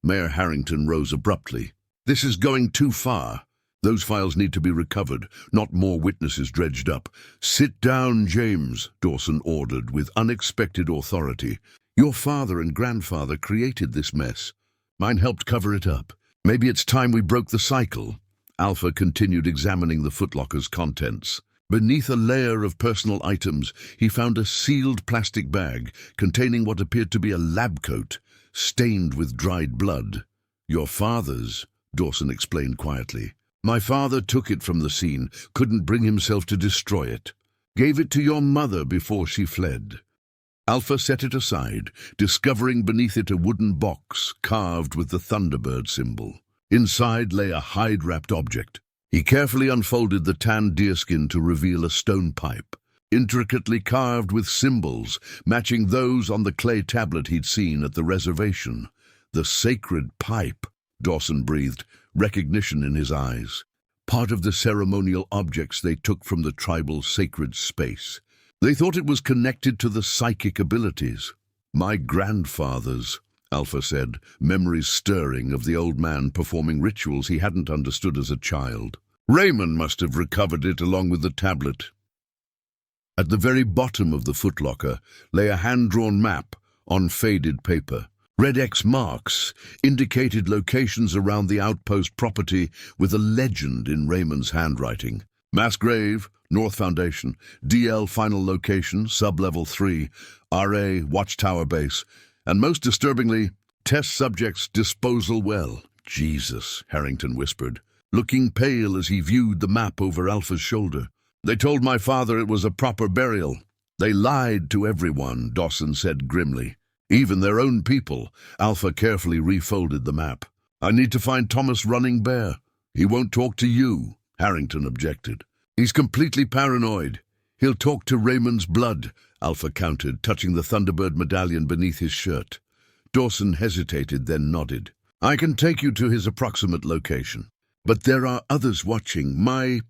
Mayor Harrington rose abruptly. This is going too far. Those files need to be recovered, not more witnesses dredged up. Sit down, James, Dawson ordered with unexpected authority. Your father and grandfather created this mess. Mine helped cover it up. Maybe it's time we broke the cycle. Alpha continued examining the footlocker's contents. Beneath a layer of personal items, he found a sealed plastic bag containing what appeared to be a lab coat, stained with dried blood. Your father's, Dawson explained quietly. My father took it from the scene, couldn't bring himself to destroy it. Gave it to your mother before she fled. Alpha set it aside, discovering beneath it a wooden box carved with the Thunderbird symbol. Inside lay a hide-wrapped object. He carefully unfolded the tanned deerskin to reveal a stone pipe, intricately carved with symbols matching those on the clay tablet he'd seen at the reservation. The sacred pipe, Dawson breathed, recognition in his eyes. Part of the ceremonial objects they took from the tribal sacred space. They thought it was connected to the psychic abilities. My grandfather's, Alpha said, memories stirring of the old man performing rituals he hadn't understood as a child. Raymond must have recovered it along with the tablet. At the very bottom of the footlocker lay a hand-drawn map on faded paper. Red X marks indicated locations around the outpost property with a legend in Raymond's handwriting. Mass grave, North Foundation, DL final location, sub-level 3, RA Watchtower base, and most disturbingly, test subject's disposal well. Jesus, Harrington whispered, looking pale as he viewed the map over Alpha's shoulder. They told my father it was a proper burial. They lied to everyone, Dawson said grimly. Even their own people. Alpha carefully refolded the map. I need to find Thomas Running Bear. He won't talk to you, Harrington objected. He's completely paranoid. He'll talk to Raymond's blood, Alpha countered, touching the Thunderbird medallion beneath his shirt. Dawson hesitated, then nodded. I can take you to his approximate location. But there are others watching, my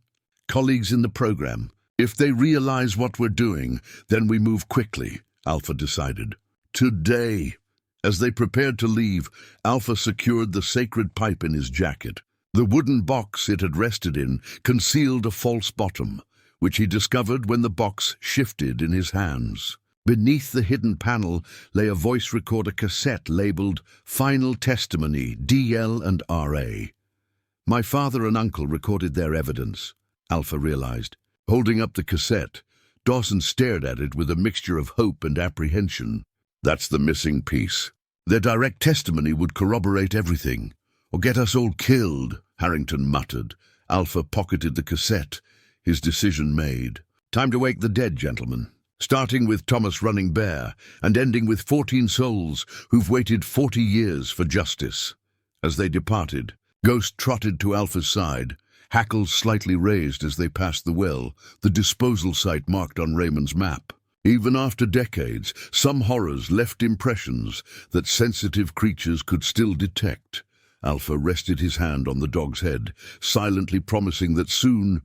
colleagues in the program. If they realize what we're doing, then we move quickly, Alpha decided. Today. As they prepared to leave, Alpha secured the sacred pipe in his jacket. The wooden box it had rested in concealed a false bottom, which he discovered when the box shifted in his hands. Beneath the hidden panel lay a voice recorder cassette labeled Final Testimony, DL and RA. My father and uncle recorded their evidence, Alpha realized. Holding up the cassette, Dawson stared at it with a mixture of hope and apprehension. That's the missing piece. Their direct testimony would corroborate everything. Or get us all killed, Harrington muttered. Alpha pocketed the cassette, his decision made. Time to wake the dead, gentlemen. Starting with Thomas Running Bear and ending with 14 souls who've waited 40 years for justice. As they departed, Ghost trotted to Alpha's side, hackles slightly raised as they passed the well, the disposal site marked on Raymond's map. Even after decades, some horrors left impressions that sensitive creatures could still detect. Alpha rested his hand on the dog's head, silently promising that soon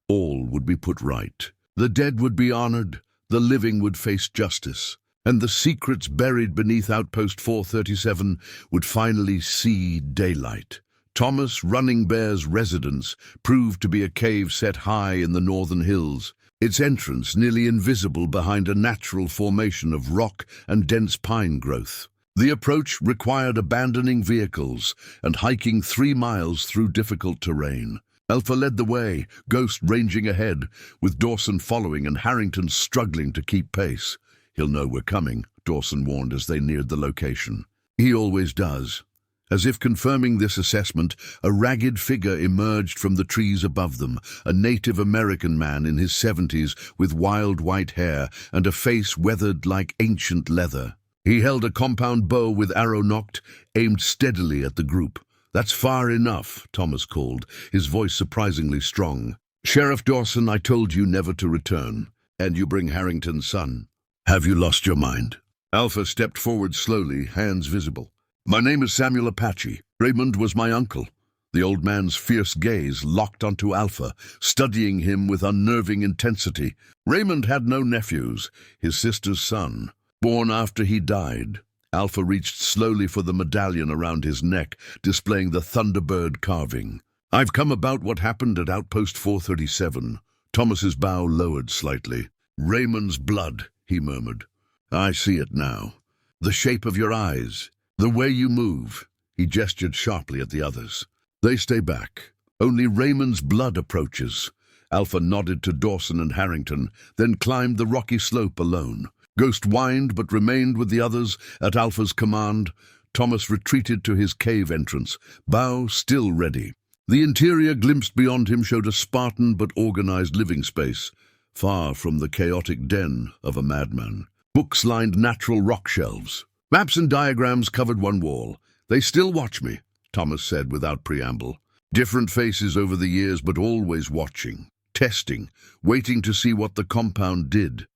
all would be put right. The dead would be honored, the living would face justice, and the secrets buried beneath Outpost 437 would finally see daylight. Thomas Running Bear's residence proved to be a cave set high in the northern hills, its entrance nearly invisible behind a natural formation of rock and dense pine growth. The approach required abandoning vehicles and hiking 3 miles through difficult terrain. Alpha led the way, Ghost ranging ahead, with Dawson following and Harrington struggling to keep pace. He'll know we're coming, Dawson warned as they neared the location. He always does. As if confirming this assessment, a ragged figure emerged from the trees above them, a Native American man in his 70s with wild white hair and a face weathered like ancient leather. He held a compound bow with arrow nocked, aimed steadily at the group. That's far enough, Thomas called, his voice surprisingly strong. Sheriff Dawson, I told you never to return, and you bring Harrington's son. Have you lost your mind? Alpha stepped forward slowly, hands visible. My name is Samuel Apache. Raymond was my uncle. The old man's fierce gaze locked onto Alpha, studying him with unnerving intensity. Raymond had no nephews, his sister's son. Born after he died, Alpha reached slowly for the medallion around his neck, displaying the Thunderbird carving. I've come about what happened at Outpost 437. Thomas's bow lowered slightly. Raymond's blood, he murmured. I see it now. The shape of your eyes, the way you move. He gestured sharply at the others. They stay back. Only Raymond's blood approaches. Alpha nodded to Dawson and Harrington, then climbed the rocky slope alone. Ghost whined but remained with the others at Alpha's command. Thomas retreated to his cave entrance, bow still ready. The interior glimpsed beyond him showed a Spartan but organized living space, far from the chaotic den of a madman. Books lined natural rock shelves. Maps and diagrams covered one wall. They still watch me, Thomas said without preamble. Different faces over the years, but always watching, testing, waiting to see what the compound did.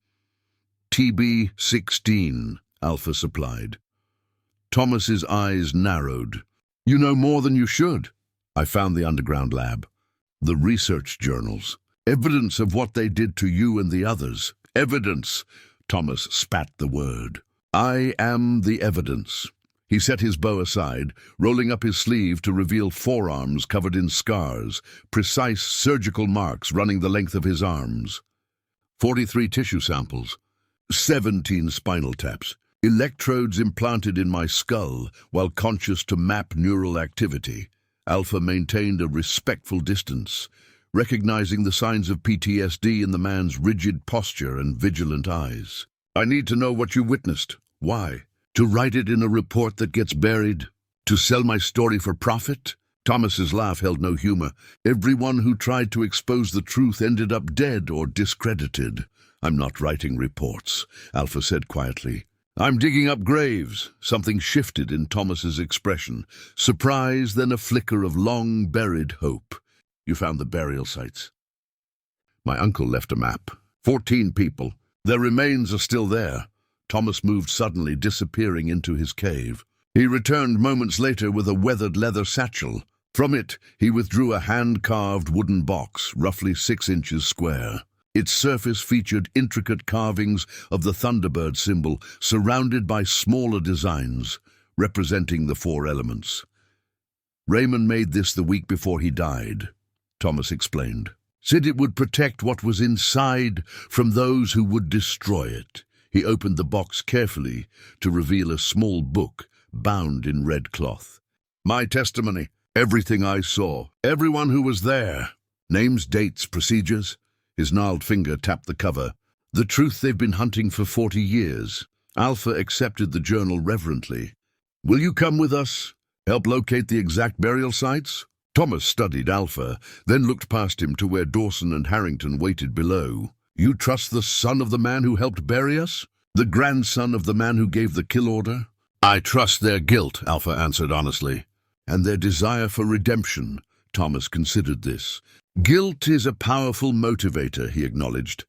TB-16, Alpha supplied. Thomas's eyes narrowed. You know more than you should. I found the underground lab. The research journals. Evidence of what they did to you and the others. Evidence. Thomas spat the word. I am the evidence. He set his bow aside, rolling up his sleeve to reveal forearms covered in scars, precise surgical marks running the length of his arms. 43 tissue samples. 17 spinal taps, electrodes implanted in my skull while conscious to map neural activity. Alpha maintained a respectful distance, recognizing the signs of PTSD in the man's rigid posture and vigilant eyes. I need to know what you witnessed. Why? To write it in a report that gets buried? To sell my story for profit? Thomas's laugh held no humor. Everyone who tried to expose the truth ended up dead or discredited. I'm not writing reports, Alpha said quietly. I'm digging up graves. Something shifted in Thomas's expression. Surprise, then a flicker of long-buried hope. You found the burial sites. My uncle left a map. 14 people. Their remains are still there. Thomas moved suddenly, disappearing into his cave. He returned moments later with a weathered leather satchel. From it, he withdrew a hand-carved wooden box, roughly 6 inches square. Its surface featured intricate carvings of the Thunderbird symbol, surrounded by smaller designs, representing the 4 elements. Raymond made this the week before he died, Thomas explained. Said it would protect what was inside from those who would destroy it. He opened the box carefully to reveal a small book bound in red cloth. My testimony, everything I saw, everyone who was there. Names, dates, procedures. His gnarled finger tapped the cover. The truth they've been hunting for 40 years. Alpha accepted the journal reverently. Will you come with us? Help locate the exact burial sites? Thomas studied Alpha, then looked past him to where Dawson and Harrington waited below. You trust the son of the man who helped bury us? The grandson of the man who gave the kill order? I trust their guilt, Alpha answered honestly. And their desire for redemption. Thomas considered this. Guilt is a powerful motivator, he acknowledged.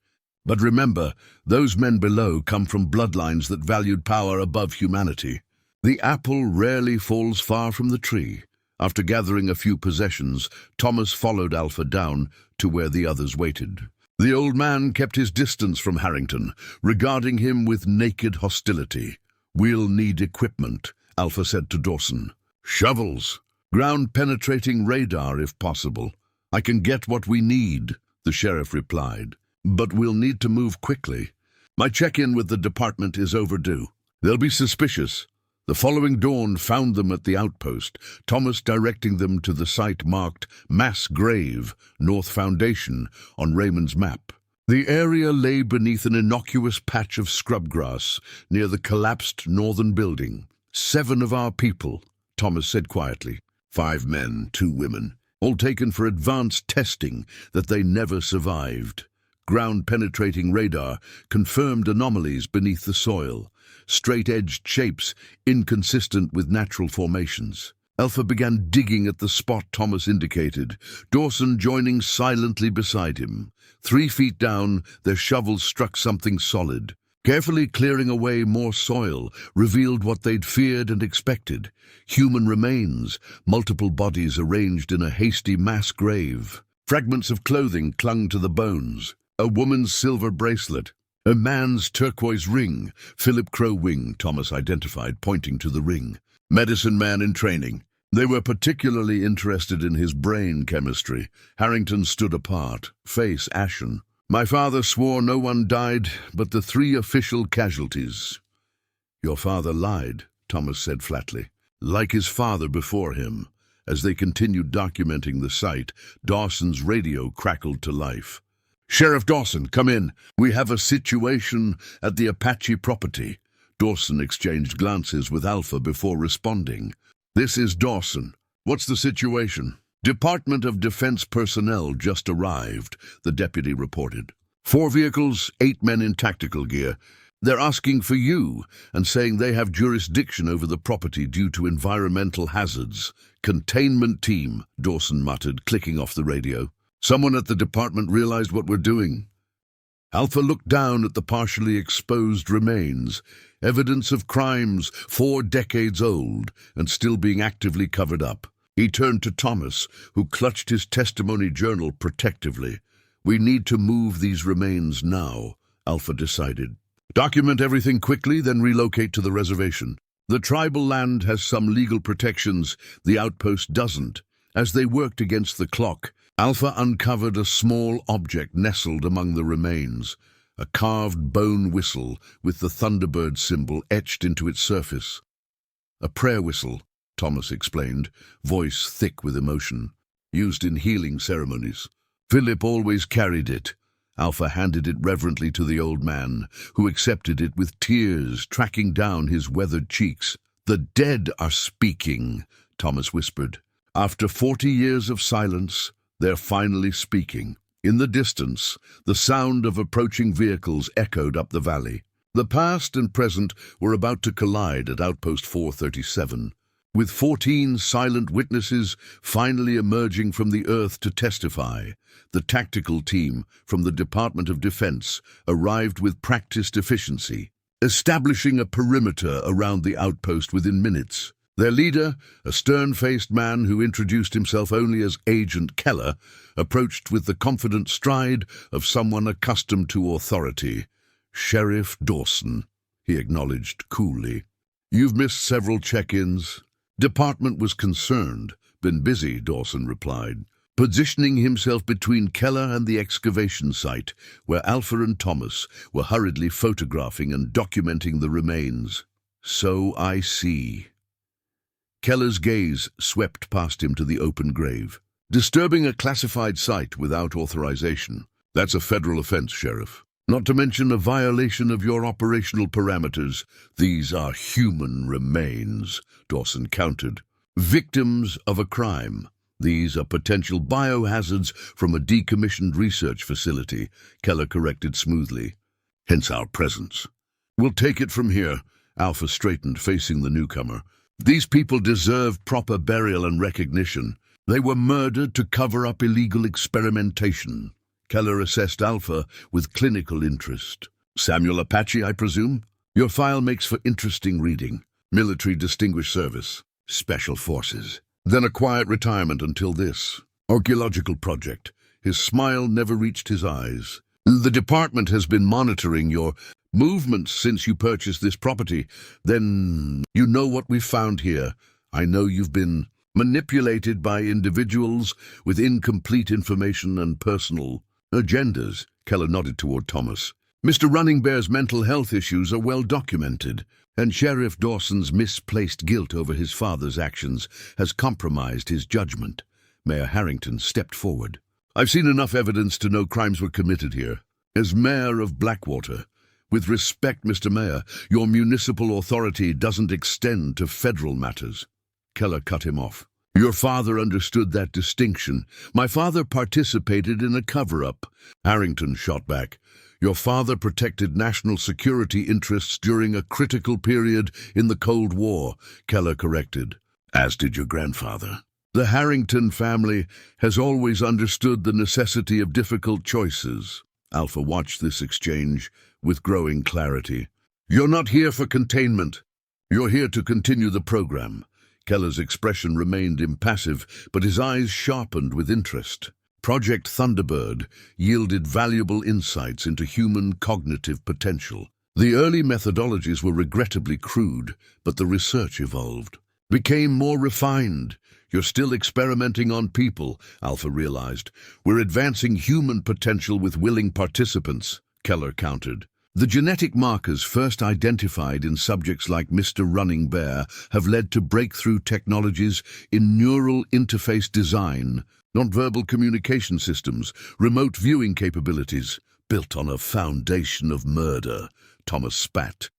But remember, those men below come from bloodlines that valued power above humanity. The apple rarely falls far from the tree. After gathering a few possessions, Thomas followed Alpha down to where the others waited. The old man kept his distance from Harrington, regarding him with naked hostility. We'll need equipment, Alpha said to Dawson. Shovels. Ground-penetrating radar, if possible. I can get what we need, the sheriff replied. But we'll need to move quickly. My check-in with the department is overdue. They'll be suspicious. The following dawn found them at the outpost, Thomas directing them to the site marked Mass Grave, North Foundation, on Raymond's map. The area lay beneath an innocuous patch of scrubgrass near the collapsed northern building. 7 of our people, Thomas said quietly. 5 men, 2 women, all taken for advanced testing that they never survived. Ground-penetrating radar confirmed anomalies beneath the soil. Straight-edged shapes, inconsistent with natural formations. Alpha began digging at the spot Thomas indicated, Dawson joining silently beside him. 3 feet down, their shovels struck something solid. Carefully clearing away more soil revealed what they'd feared and expected. Human remains, multiple bodies arranged in a hasty mass grave. Fragments of clothing clung to the bones. A woman's silver bracelet. A man's turquoise ring, Philip Crow wing, Thomas identified, pointing to the ring. Medicine man in training. They were particularly interested in his brain chemistry. Harrington stood apart, face ashen. My father swore no one died but the 3 official casualties. Your father lied, Thomas said flatly. Like his father before him. As they continued documenting the site, Dawson's radio crackled to life. Sheriff Dawson, come in. We have a situation at the Apache property. Dawson exchanged glances with Alpha before responding. This is Dawson. What's the situation? Department of Defense personnel just arrived, the deputy reported. 4 vehicles, 8 men in tactical gear. They're asking for you and saying they have jurisdiction over the property due to environmental hazards. Containment team, Dawson muttered, clicking off the radio. Someone at the department realized what we're doing. Alpha looked down at the partially exposed remains, evidence of crimes 4 decades old and still being actively covered up. He turned to Thomas, who clutched his testimony journal protectively. We need to move these remains now, Alpha decided. Document everything quickly, then relocate to the reservation. The tribal land has some legal protections, the outpost doesn't. As they worked against the clock, Alpha uncovered a small object nestled among the remains, a carved bone whistle with the Thunderbird symbol etched into its surface. A prayer whistle, Thomas explained, voice thick with emotion, used in healing ceremonies. Philip always carried it. Alpha handed it reverently to the old man, who accepted it with tears tracking down his weathered cheeks. The dead are speaking, Thomas whispered. After 40 years of silence, they're finally speaking. In the distance, the sound of approaching vehicles echoed up the valley. The past and present were about to collide at Outpost 437, with 14 silent witnesses finally emerging from the Earth to testify. The tactical team from the Department of Defense arrived with practiced efficiency, establishing a perimeter around the outpost within minutes. Their leader, a stern-faced man who introduced himself only as Agent Keller, approached with the confident stride of someone accustomed to authority. "Sheriff Dawson," he acknowledged coolly. "You've missed several check-ins." "Department was concerned. Been busy," Dawson replied, positioning himself between Keller and the excavation site, where Alpha and Thomas were hurriedly photographing and documenting the remains. "So I see." Keller's gaze swept past him to the open grave. "Disturbing a classified site without authorization. That's a federal offense, Sheriff. Not to mention a violation of your operational parameters. These are human remains," Dawson countered. "Victims of a crime. These are potential biohazards from a decommissioned research facility," Keller corrected smoothly. "Hence our presence." "We'll take it from here," Alpha straightened, facing the newcomer. "These people deserve proper burial and recognition. They were murdered to cover up illegal experimentation." Keller assessed Alpha with clinical interest. "Samuel Apache, I presume? Your file makes for interesting reading. Military Distinguished Service. Special Forces. Then a quiet retirement until this. Archaeological project." His smile never reached his eyes. "The department has been monitoring your movements since you purchased this property. Then you know what we've found here. I know you've been manipulated by individuals with incomplete information and personal agendas." Keller nodded toward Thomas. "Mr. Running Bear's mental health issues are well documented, and Sheriff Dawson's misplaced guilt over his father's actions has compromised his judgment." Mayor Harrington stepped forward. "I've seen enough evidence to know crimes were committed here. As mayor of Blackwater, with respect, Mr. Mayor, your municipal authority doesn't extend to federal matters." Keller cut him off. "Your father understood that distinction. My father participated in a cover-up." Harrington shot back. "Your father protected national security interests during a critical period in the Cold War," Keller corrected. "As did your grandfather." "The Harrington family has always understood the necessity of difficult choices." Alpha watched this exchange with growing clarity. "You're not here for containment. You're here to continue the program." Keller's expression remained impassive, but his eyes sharpened with interest. Project Thunderbird yielded valuable insights into human cognitive potential. The early methodologies were regrettably crude, but the research evolved, became more refined. "You're still experimenting on people," Alpha realized. "We're advancing human potential with willing participants," Keller countered. "The genetic markers first identified in subjects like Mr. Running Bear have led to breakthrough technologies in neural interface design, nonverbal communication systems, remote viewing capabilities, built on a foundation of murder," Thomas spat.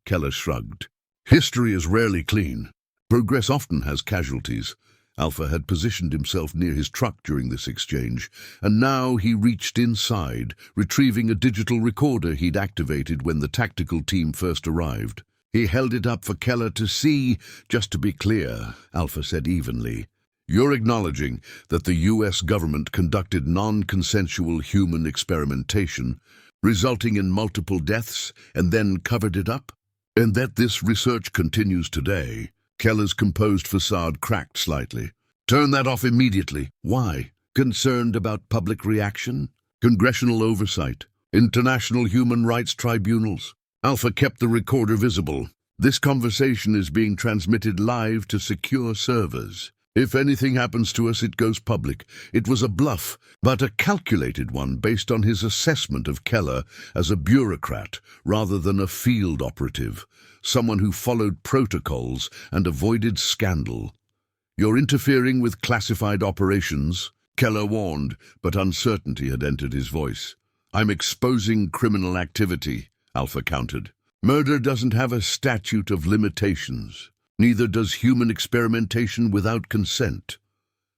Keller shrugged. "History is rarely clean. Progress often has casualties." Alpha had positioned himself near his truck during this exchange, and now he reached inside, retrieving a digital recorder he'd activated when the tactical team first arrived. He held it up for Keller to see. "Just to be clear," Alpha said evenly, "you're acknowledging that the U.S. government conducted non-consensual human experimentation, resulting in multiple deaths, and then covered it up? And that this research continues today?" Keller's composed facade cracked slightly. "Turn that off immediately." "Why? Concerned about public reaction? Congressional oversight? International human rights tribunals?" Alpha kept the recorder visible. "This conversation is being transmitted live to secure servers. If anything happens to us, it goes public. It was a bluff, but a calculated one based on his assessment of Keller as a bureaucrat rather than a field operative, someone who followed protocols and avoided scandal. You're interfering with classified operations," Keller warned, but uncertainty had entered his voice. "I'm exposing criminal activity," Alpha countered. "Murder doesn't have a statute of limitations. Neither does human experimentation without consent."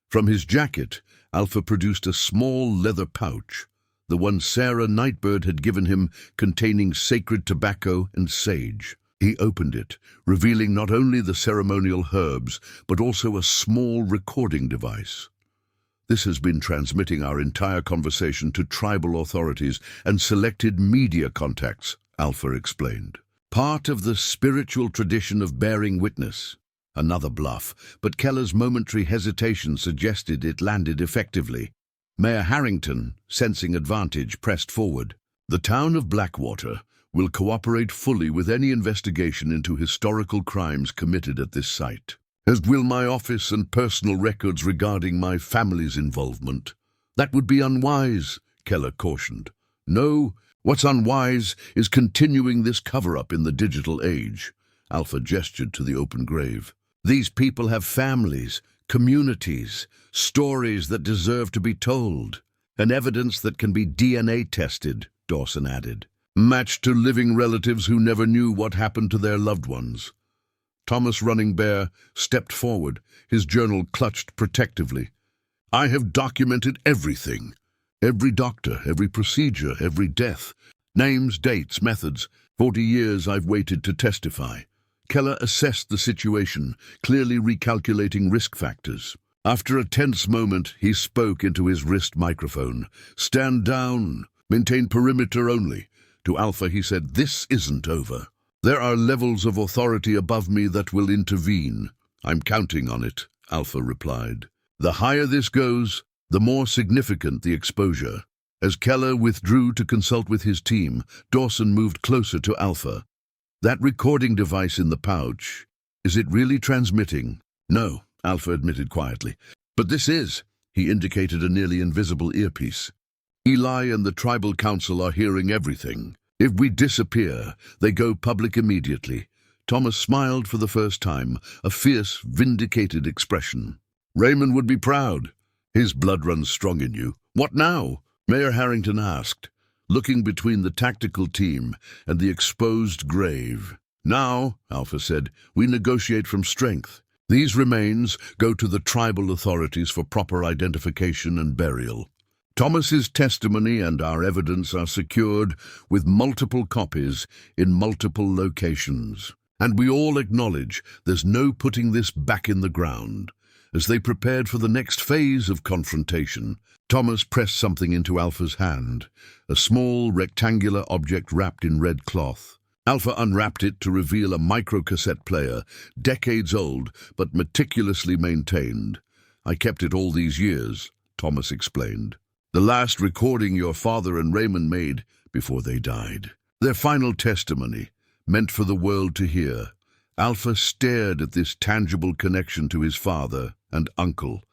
From his jacket, Alpha produced a small leather pouch. the one Sarah Nightbird had given him, containing sacred tobacco and sage. He opened it, revealing not only the ceremonial herbs, but also a small recording device. This has been transmitting our entire conversation to tribal authorities and selected media contacts, Alpha explained. Part of the spiritual tradition of bearing witness. Another bluff, but Keller's momentary hesitation suggested it landed effectively. Mayor Harrington, sensing advantage, pressed forward. The town of Blackwater will cooperate fully with any investigation into historical crimes committed at this site, as will my office and personal records regarding my family's involvement. That would be unwise, Keller cautioned. No, what's unwise is continuing this cover-up in the digital age. Alpha gestured to the open grave. These people have families, communities, stories that deserve to be told, and evidence that can be DNA tested, Dawson added, matched to living relatives who never knew what happened to their loved ones. Thomas Running Bear stepped forward, his journal clutched protectively. I have documented everything. Every doctor, every procedure, every death. Names, dates, methods. 40 years I've waited to testify. Keller assessed the situation, clearly recalculating risk factors. After a tense moment, he spoke into his wrist microphone. Stand down. Maintain perimeter only. To Alpha he said, this isn't over. There are levels of authority above me that will intervene. I'm counting on it, Alpha replied. The higher this goes, the more significant the exposure. As Keller withdrew to consult with his team, Dawson moved closer to Alpha. That recording device in the pouch, is it really transmitting? No, Alpha admitted quietly. But this is, he indicated a nearly invisible earpiece. Eli and the tribal council are hearing everything. If we disappear, they go public immediately. Thomas smiled for the first time, a fierce, vindicated expression. Raymond would be proud. His blood runs strong in you. What now? Mayor Harrington asked, looking between the tactical team and the exposed grave. Now, Alpha said, we negotiate from strength. These remains go to the tribal authorities for proper identification and burial. Thomas's testimony and our evidence are secured with multiple copies in multiple locations. And we all acknowledge there's no putting this back in the ground. As they prepared for the next phase of confrontation, Thomas pressed something into Alpha's hand, a small rectangular object wrapped in red cloth. Alpha unwrapped it to reveal a microcassette player, decades old but meticulously maintained. I kept it all these years, Thomas explained. The last recording your father and Raymond made before they died. Their final testimony, meant for the world to hear. Alpha stared at this tangible connection to his father and uncle,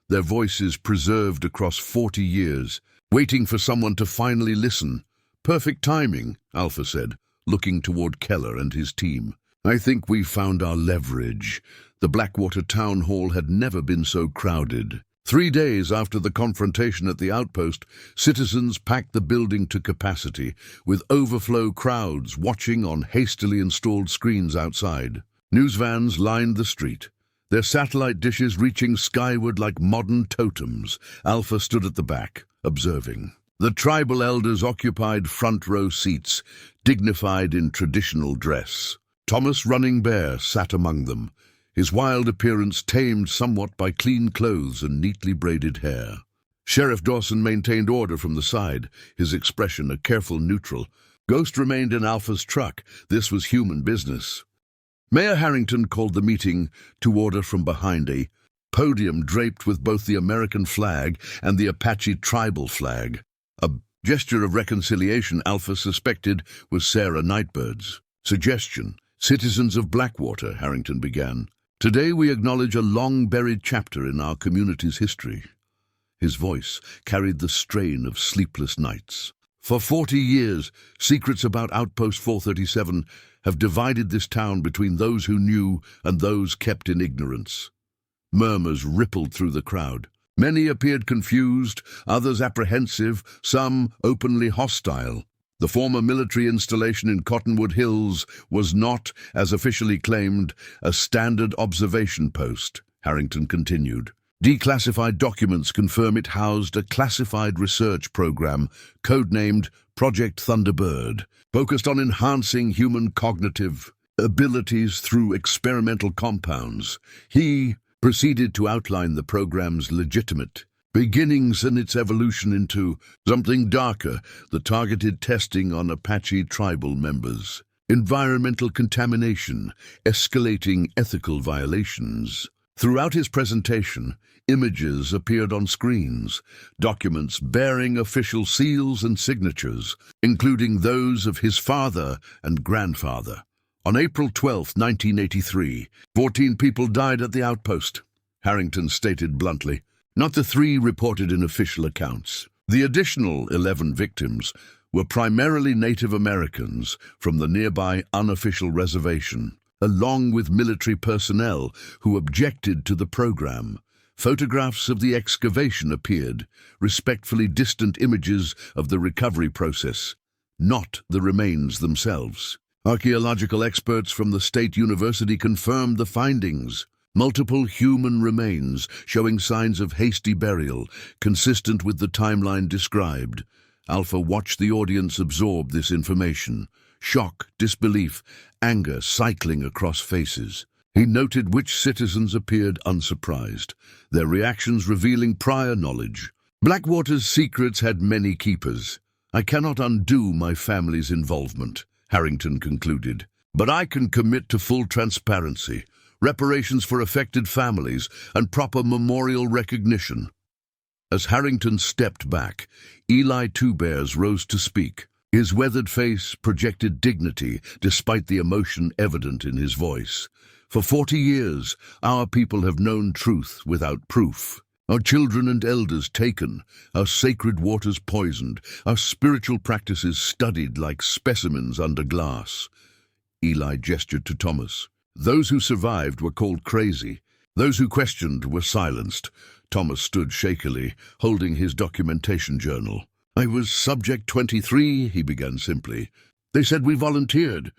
their voices preserved across 40 years, waiting for someone to finally listen. Perfect timing, Alpha said, looking toward Keller and his team. I think we've found our leverage. The Blackwater Town Hall had never been so crowded. 3 days after the confrontation at the outpost, citizens packed the building to capacity, with overflow crowds watching on hastily installed screens outside. News vans lined the street, their satellite dishes reaching skyward like modern totems. Alpha stood at the back, observing. The tribal elders occupied front row seats, dignified in traditional dress. Thomas Running Bear sat among them, his wild appearance tamed somewhat by clean clothes and neatly braided hair. Sheriff Dawson maintained order from the side, his expression a careful neutral. Ghost remained in Alpha's truck. This was human business. Mayor Harrington called the meeting to order from behind a podium draped with both the American flag and the Apache tribal flag. A gesture of reconciliation Alpha suspected was Sarah Nightbird's. Suggestion, citizens of Blackwater, Harrington began. Today we acknowledge a long-buried chapter in our community's history. His voice carried the strain of sleepless nights. For 40 years, secrets about Outpost 437 have divided this town between those who knew and those kept in ignorance. Murmurs rippled through the crowd. Many appeared confused, others apprehensive, some openly hostile. The former military installation in Cottonwood Hills was not, as officially claimed, a standard observation post, Harrington continued. Declassified documents confirm it housed a classified research program, codenamed Project Thunderbird, focused on enhancing human cognitive abilities through experimental compounds. He proceeded to outline the program's legitimate beginnings and its evolution into something darker, the targeted testing on Apache tribal members, environmental contamination, escalating ethical violations. Throughout his presentation, images appeared on screens, documents bearing official seals and signatures, including those of his father and grandfather. On April 12, 1983, 14 people died at the outpost, Harrington stated bluntly, not the 3 reported in official accounts. The additional 11 victims were primarily Native Americans from the nearby unofficial reservation, along with military personnel who objected to the program. Photographs of the excavation appeared, respectfully distant images of the recovery process, not the remains themselves. Archaeological experts from the State University confirmed the findings. Multiple human remains showing signs of hasty burial, consistent with the timeline described. Alpha watched the audience absorb this information. Shock, disbelief, anger cycling across faces. He noted which citizens appeared unsurprised, their reactions revealing prior knowledge. Blackwater's secrets had many keepers. I cannot undo my family's involvement, Harrington concluded, but I can commit to full transparency, reparations for affected families, and proper memorial recognition. As Harrington stepped back, Eli Two Bears rose to speak. His weathered face projected dignity despite the emotion evident in his voice. For 40 years, our people have known truth without proof. Our children and elders taken, our sacred waters poisoned, our spiritual practices studied like specimens under glass. Eli gestured to Thomas. Those who survived were called crazy. Those who questioned were silenced. Thomas stood shakily, holding his documentation journal. I was Subject 23, he began simply. They said we volunteered.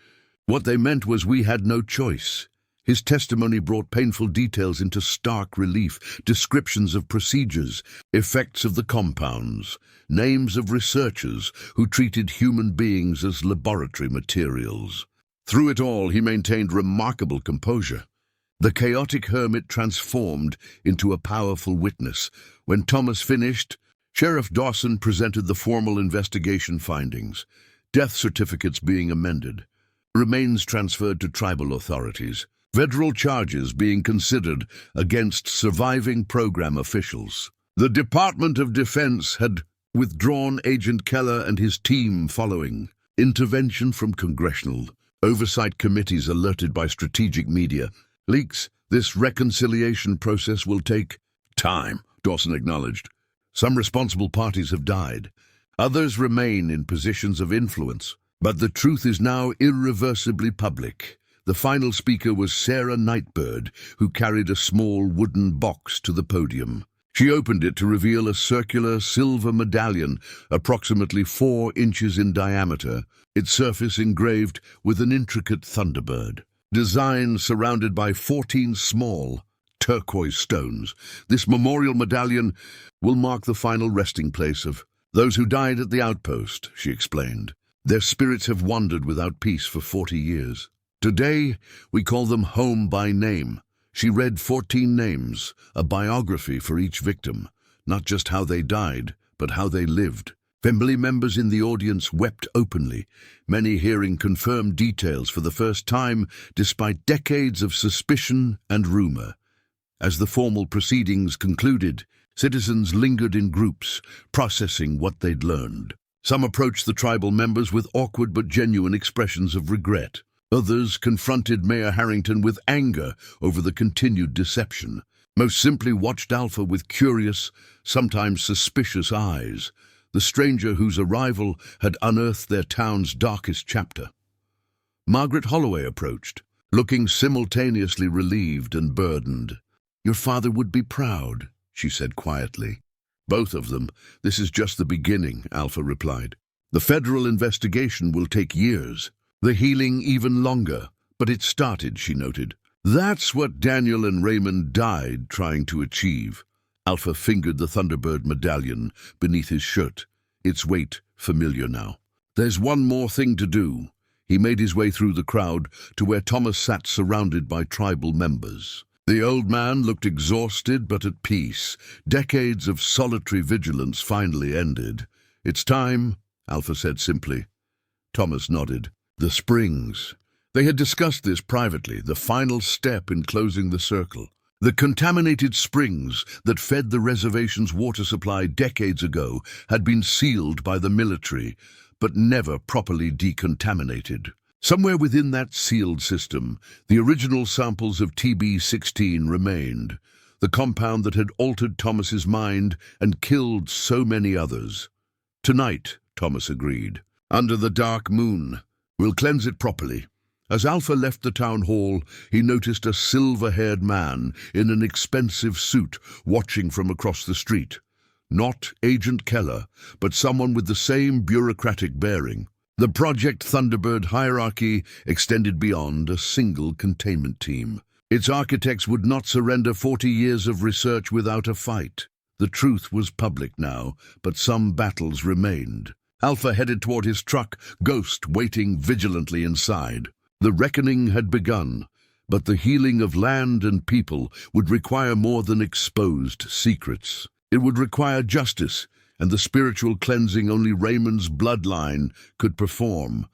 What they meant was we had no choice. His testimony brought painful details into stark relief, descriptions of procedures, effects of the compounds, names of researchers who treated human beings as laboratory materials. Through it all, he maintained remarkable composure. The chaotic hermit transformed into a powerful witness. When Thomas finished, Sheriff Dawson presented the formal investigation findings, death certificates being amended, remains transferred to tribal authorities, federal charges being considered against surviving program officials. The Department of Defense had withdrawn Agent Keller and his team following intervention from congressional oversight committees alerted by strategic media leaks. This reconciliation process will take time, Dawson acknowledged. Some responsible parties have died. Others remain in positions of influence. But the truth is now irreversibly public. The final speaker was Sarah Nightbird, who carried a small wooden box to the podium. She opened it to reveal a circular silver medallion approximately 4 inches in diameter, its surface engraved with an intricate thunderbird. Design surrounded by 14 small, turquoise stones. This memorial medallion will mark the final resting place of those who died at the outpost, she explained. Their spirits have wandered without peace for 40 years. Today, we call them home by name. She read 14 names, a biography for each victim, not just how they died, but how they lived. Family members in the audience wept openly, many hearing confirmed details for the first time despite decades of suspicion and rumor. As the formal proceedings concluded, citizens lingered in groups, processing what they'd learned. Some approached the tribal members with awkward but genuine expressions of regret. Others confronted Mayor Harrington with anger over the continued deception. Most simply watched Alpha with curious, sometimes suspicious eyes, the stranger whose arrival had unearthed their town's darkest chapter. Margaret Holloway approached, looking simultaneously relieved and burdened. Your father would be proud, she said quietly. Both of them. This is just the beginning, Alpha replied. The federal investigation will take years. The healing even longer, but it started, she noted. That's what Daniel and Raymond died trying to achieve. Alpha fingered the Thunderbird medallion beneath his shirt, its weight familiar now. There's one more thing to do. He made his way through the crowd to where Thomas sat surrounded by tribal members. The old man looked exhausted but at peace. Decades of solitary vigilance finally ended. "It's time," Alpha said simply. Thomas nodded. The springs. They had discussed this privately, the final step in closing the circle. The contaminated springs that fed the reservation's water supply decades ago had been sealed by the military, but never properly decontaminated. Somewhere within that sealed system, the original samples of TB-16 remained, the compound that had altered Thomas's mind and killed so many others. "Tonight," Thomas agreed, "under the dark moon. We'll cleanse it properly." As Alpha left the town hall, he noticed a silver-haired man in an expensive suit watching from across the street. Not Agent Keller, but someone with the same bureaucratic bearing. The Project Thunderbird hierarchy extended beyond a single containment team. Its architects would not surrender 40 years of research without a fight. The truth was public now, but some battles remained. Alpha headed toward his truck, Ghost waiting vigilantly inside. The reckoning had begun, but the healing of land and people would require more than exposed secrets. It would require justice and the spiritual cleansing only Raymond's bloodline could perform.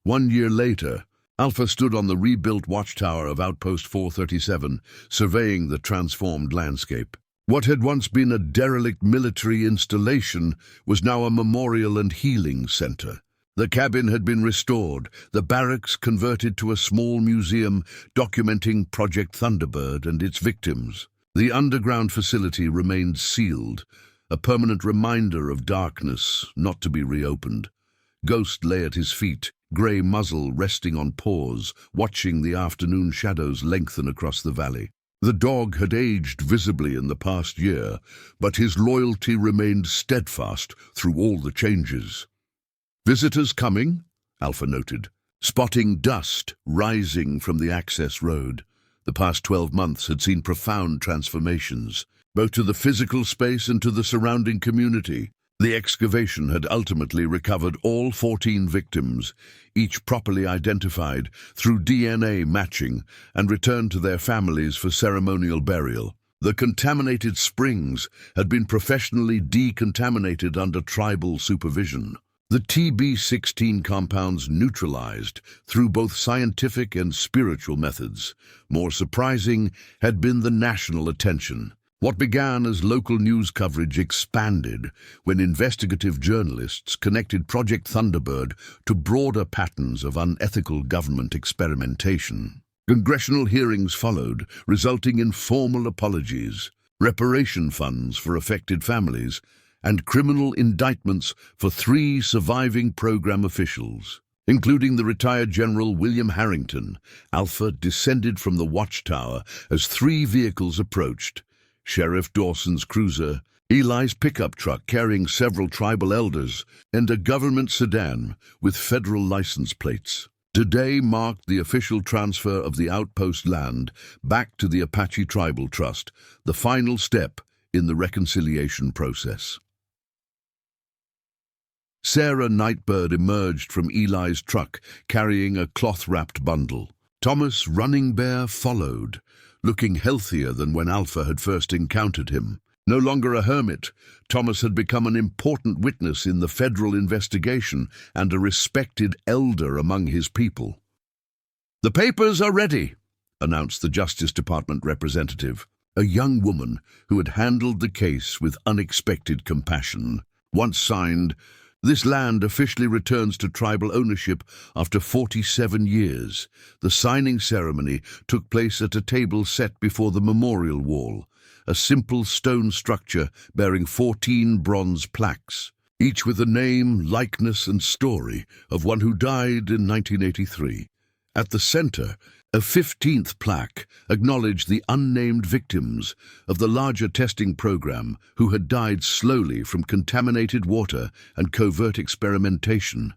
1 year later, Alpha stood on the rebuilt watchtower of Outpost 437, surveying the transformed landscape. What had once been a derelict military installation was now a memorial and healing center. The cabin had been restored, the barracks converted to a small museum documenting Project Thunderbird and its victims. The underground facility remained sealed, a permanent reminder of darkness not to be reopened. Ghost lay at his feet, grey muzzle resting on paws, watching the afternoon shadows lengthen across the valley. The dog had aged visibly in the past year, but his loyalty remained steadfast through all the changes. "Visitors coming?" Alpha noted, spotting dust rising from the access road. The past 12 months had seen profound transformations, both to the physical space and to the surrounding community. The excavation had ultimately recovered all 14 victims, each properly identified through DNA matching, and returned to their families for ceremonial burial. The contaminated springs had been professionally decontaminated under tribal supervision. The TB-16 compounds neutralized through both scientific and spiritual methods. More surprising had been the national attention. What began as local news coverage expanded when investigative journalists connected Project Thunderbird to broader patterns of unethical government experimentation. Congressional hearings followed, resulting in formal apologies, reparation funds for affected families, and criminal indictments for 3 surviving program officials, including the retired General William Harrington. Alpha descended from the watchtower as 3 vehicles approached: Sheriff Dawson's cruiser, Eli's pickup truck carrying several tribal elders, and a government sedan with federal license plates. Today marked the official transfer of the outpost land back to the Apache Tribal Trust, the final step in the reconciliation process. Sarah Nightbird emerged from Eli's truck carrying a cloth-wrapped bundle. Thomas Running Bear followed, looking healthier than when Alpha had first encountered him. No longer a hermit, Thomas had become an important witness in the federal investigation and a respected elder among his people. "The papers are ready," announced the Justice Department representative, a young woman who had handled the case with unexpected compassion. Once signed, this land officially returns to tribal ownership after 47 years. The signing ceremony took place at a table set before the memorial wall, a simple stone structure bearing 14 bronze plaques, each with a name, likeness, and story of one who died in 1983. At the center, a 15th plaque acknowledged the unnamed victims of the larger testing program who had died slowly from contaminated water and covert experimentation.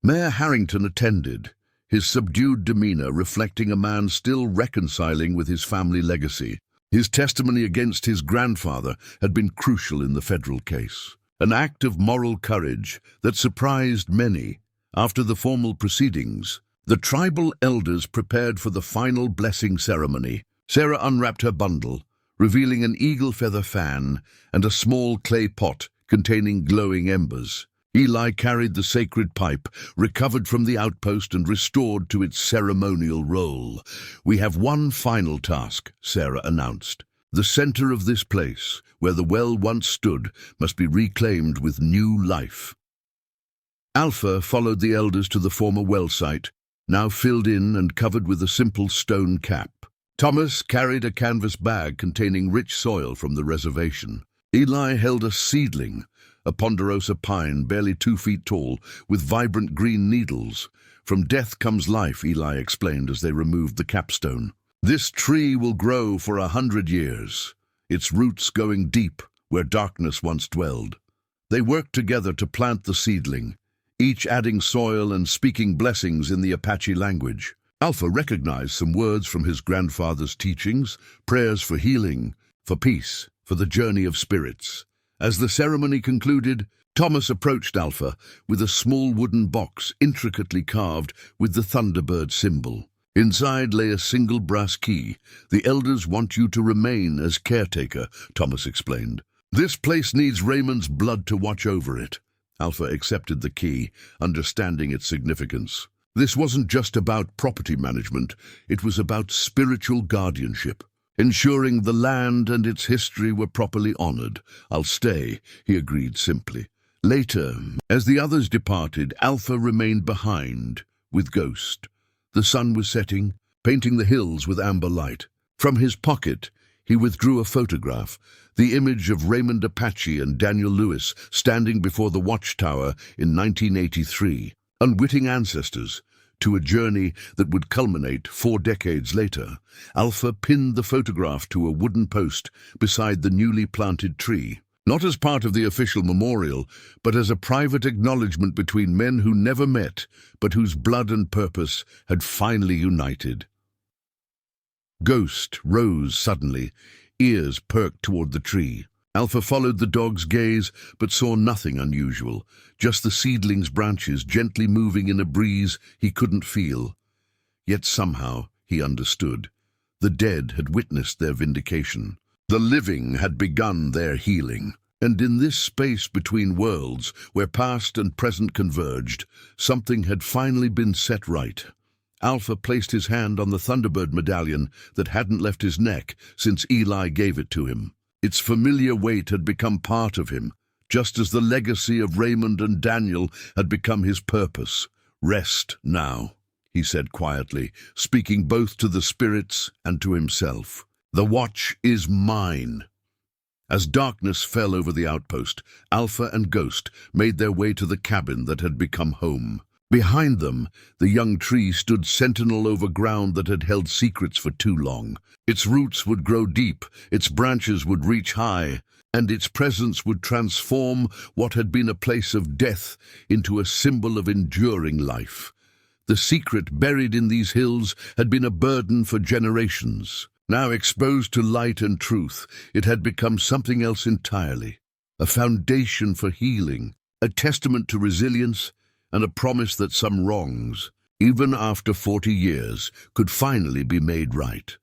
Mayor Harrington attended, his subdued demeanor reflecting a man still reconciling with his family legacy. His testimony against his grandfather had been crucial in the federal case, an act of moral courage that surprised many. After the formal proceedings, the tribal elders prepared for the final blessing ceremony. Sarah unwrapped her bundle, revealing an eagle feather fan and a small clay pot containing glowing embers. Eli carried the sacred pipe, recovered from the outpost and restored to its ceremonial role. "We have one final task," Sarah announced. "The center of this place, where the well once stood, must be reclaimed with new life." Alpha followed the elders to the former well site, now filled in and covered with a simple stone cap. Thomas carried a canvas bag containing rich soil from the reservation. Eli held a seedling, a ponderosa pine barely 2 feet tall, with vibrant green needles. "From death comes life," Eli explained as they removed the capstone. "This tree will grow for 100 years, its roots going deep where darkness once dwelled." They worked together to plant the seedling, each adding soil and speaking blessings in the Apache language. Alpha recognized some words from his grandfather's teachings, prayers for healing, for peace, for the journey of spirits. As the ceremony concluded, Thomas approached Alpha with a small wooden box intricately carved with the Thunderbird symbol. Inside lay a single brass key. "The elders want you to remain as caretaker," Thomas explained. "This place needs Raymond's blood to watch over it." Alpha accepted the key, understanding its significance. This wasn't just about property management, it was about spiritual guardianship, ensuring the land and its history were properly honored. "I'll stay," he agreed simply. Later, as the others departed, Alpha remained behind with Ghost. The sun was setting, painting the hills with amber light. From his pocket, he withdrew a photograph, the image of Raymond Apache and Daniel Lewis standing before the watchtower in 1983, unwitting ancestors, to a journey that would culminate 4 decades later. Alpha pinned the photograph to a wooden post beside the newly planted tree, not as part of the official memorial, but as a private acknowledgement between men who never met, but whose blood and purpose had finally united. Ghost rose suddenly, ears perked toward the tree. Alpha followed the dog's gaze, but saw nothing unusual, just the seedling's branches gently moving in a breeze he couldn't feel. Yet somehow he understood. The dead had witnessed their vindication. The living had begun their healing. And in this space between worlds, where past and present converged, something had finally been set right. Alpha placed his hand on the Thunderbird medallion that hadn't left his neck since Eli gave it to him. Its familiar weight had become part of him, just as the legacy of Raymond and Daniel had become his purpose. "Rest now," he said quietly, speaking both to the spirits and to himself. "The watch is mine." As darkness fell over the outpost, Alpha and Ghost made their way to the cabin that had become home. Behind them, the young tree stood sentinel over ground that had held secrets for too long. Its roots would grow deep, its branches would reach high, and its presence would transform what had been a place of death into a symbol of enduring life. The secret buried in these hills had been a burden for generations. Now exposed to light and truth, it had become something else entirely. A foundation for healing, a testament to resilience, and a promise that some wrongs, even after 40 years, could finally be made right.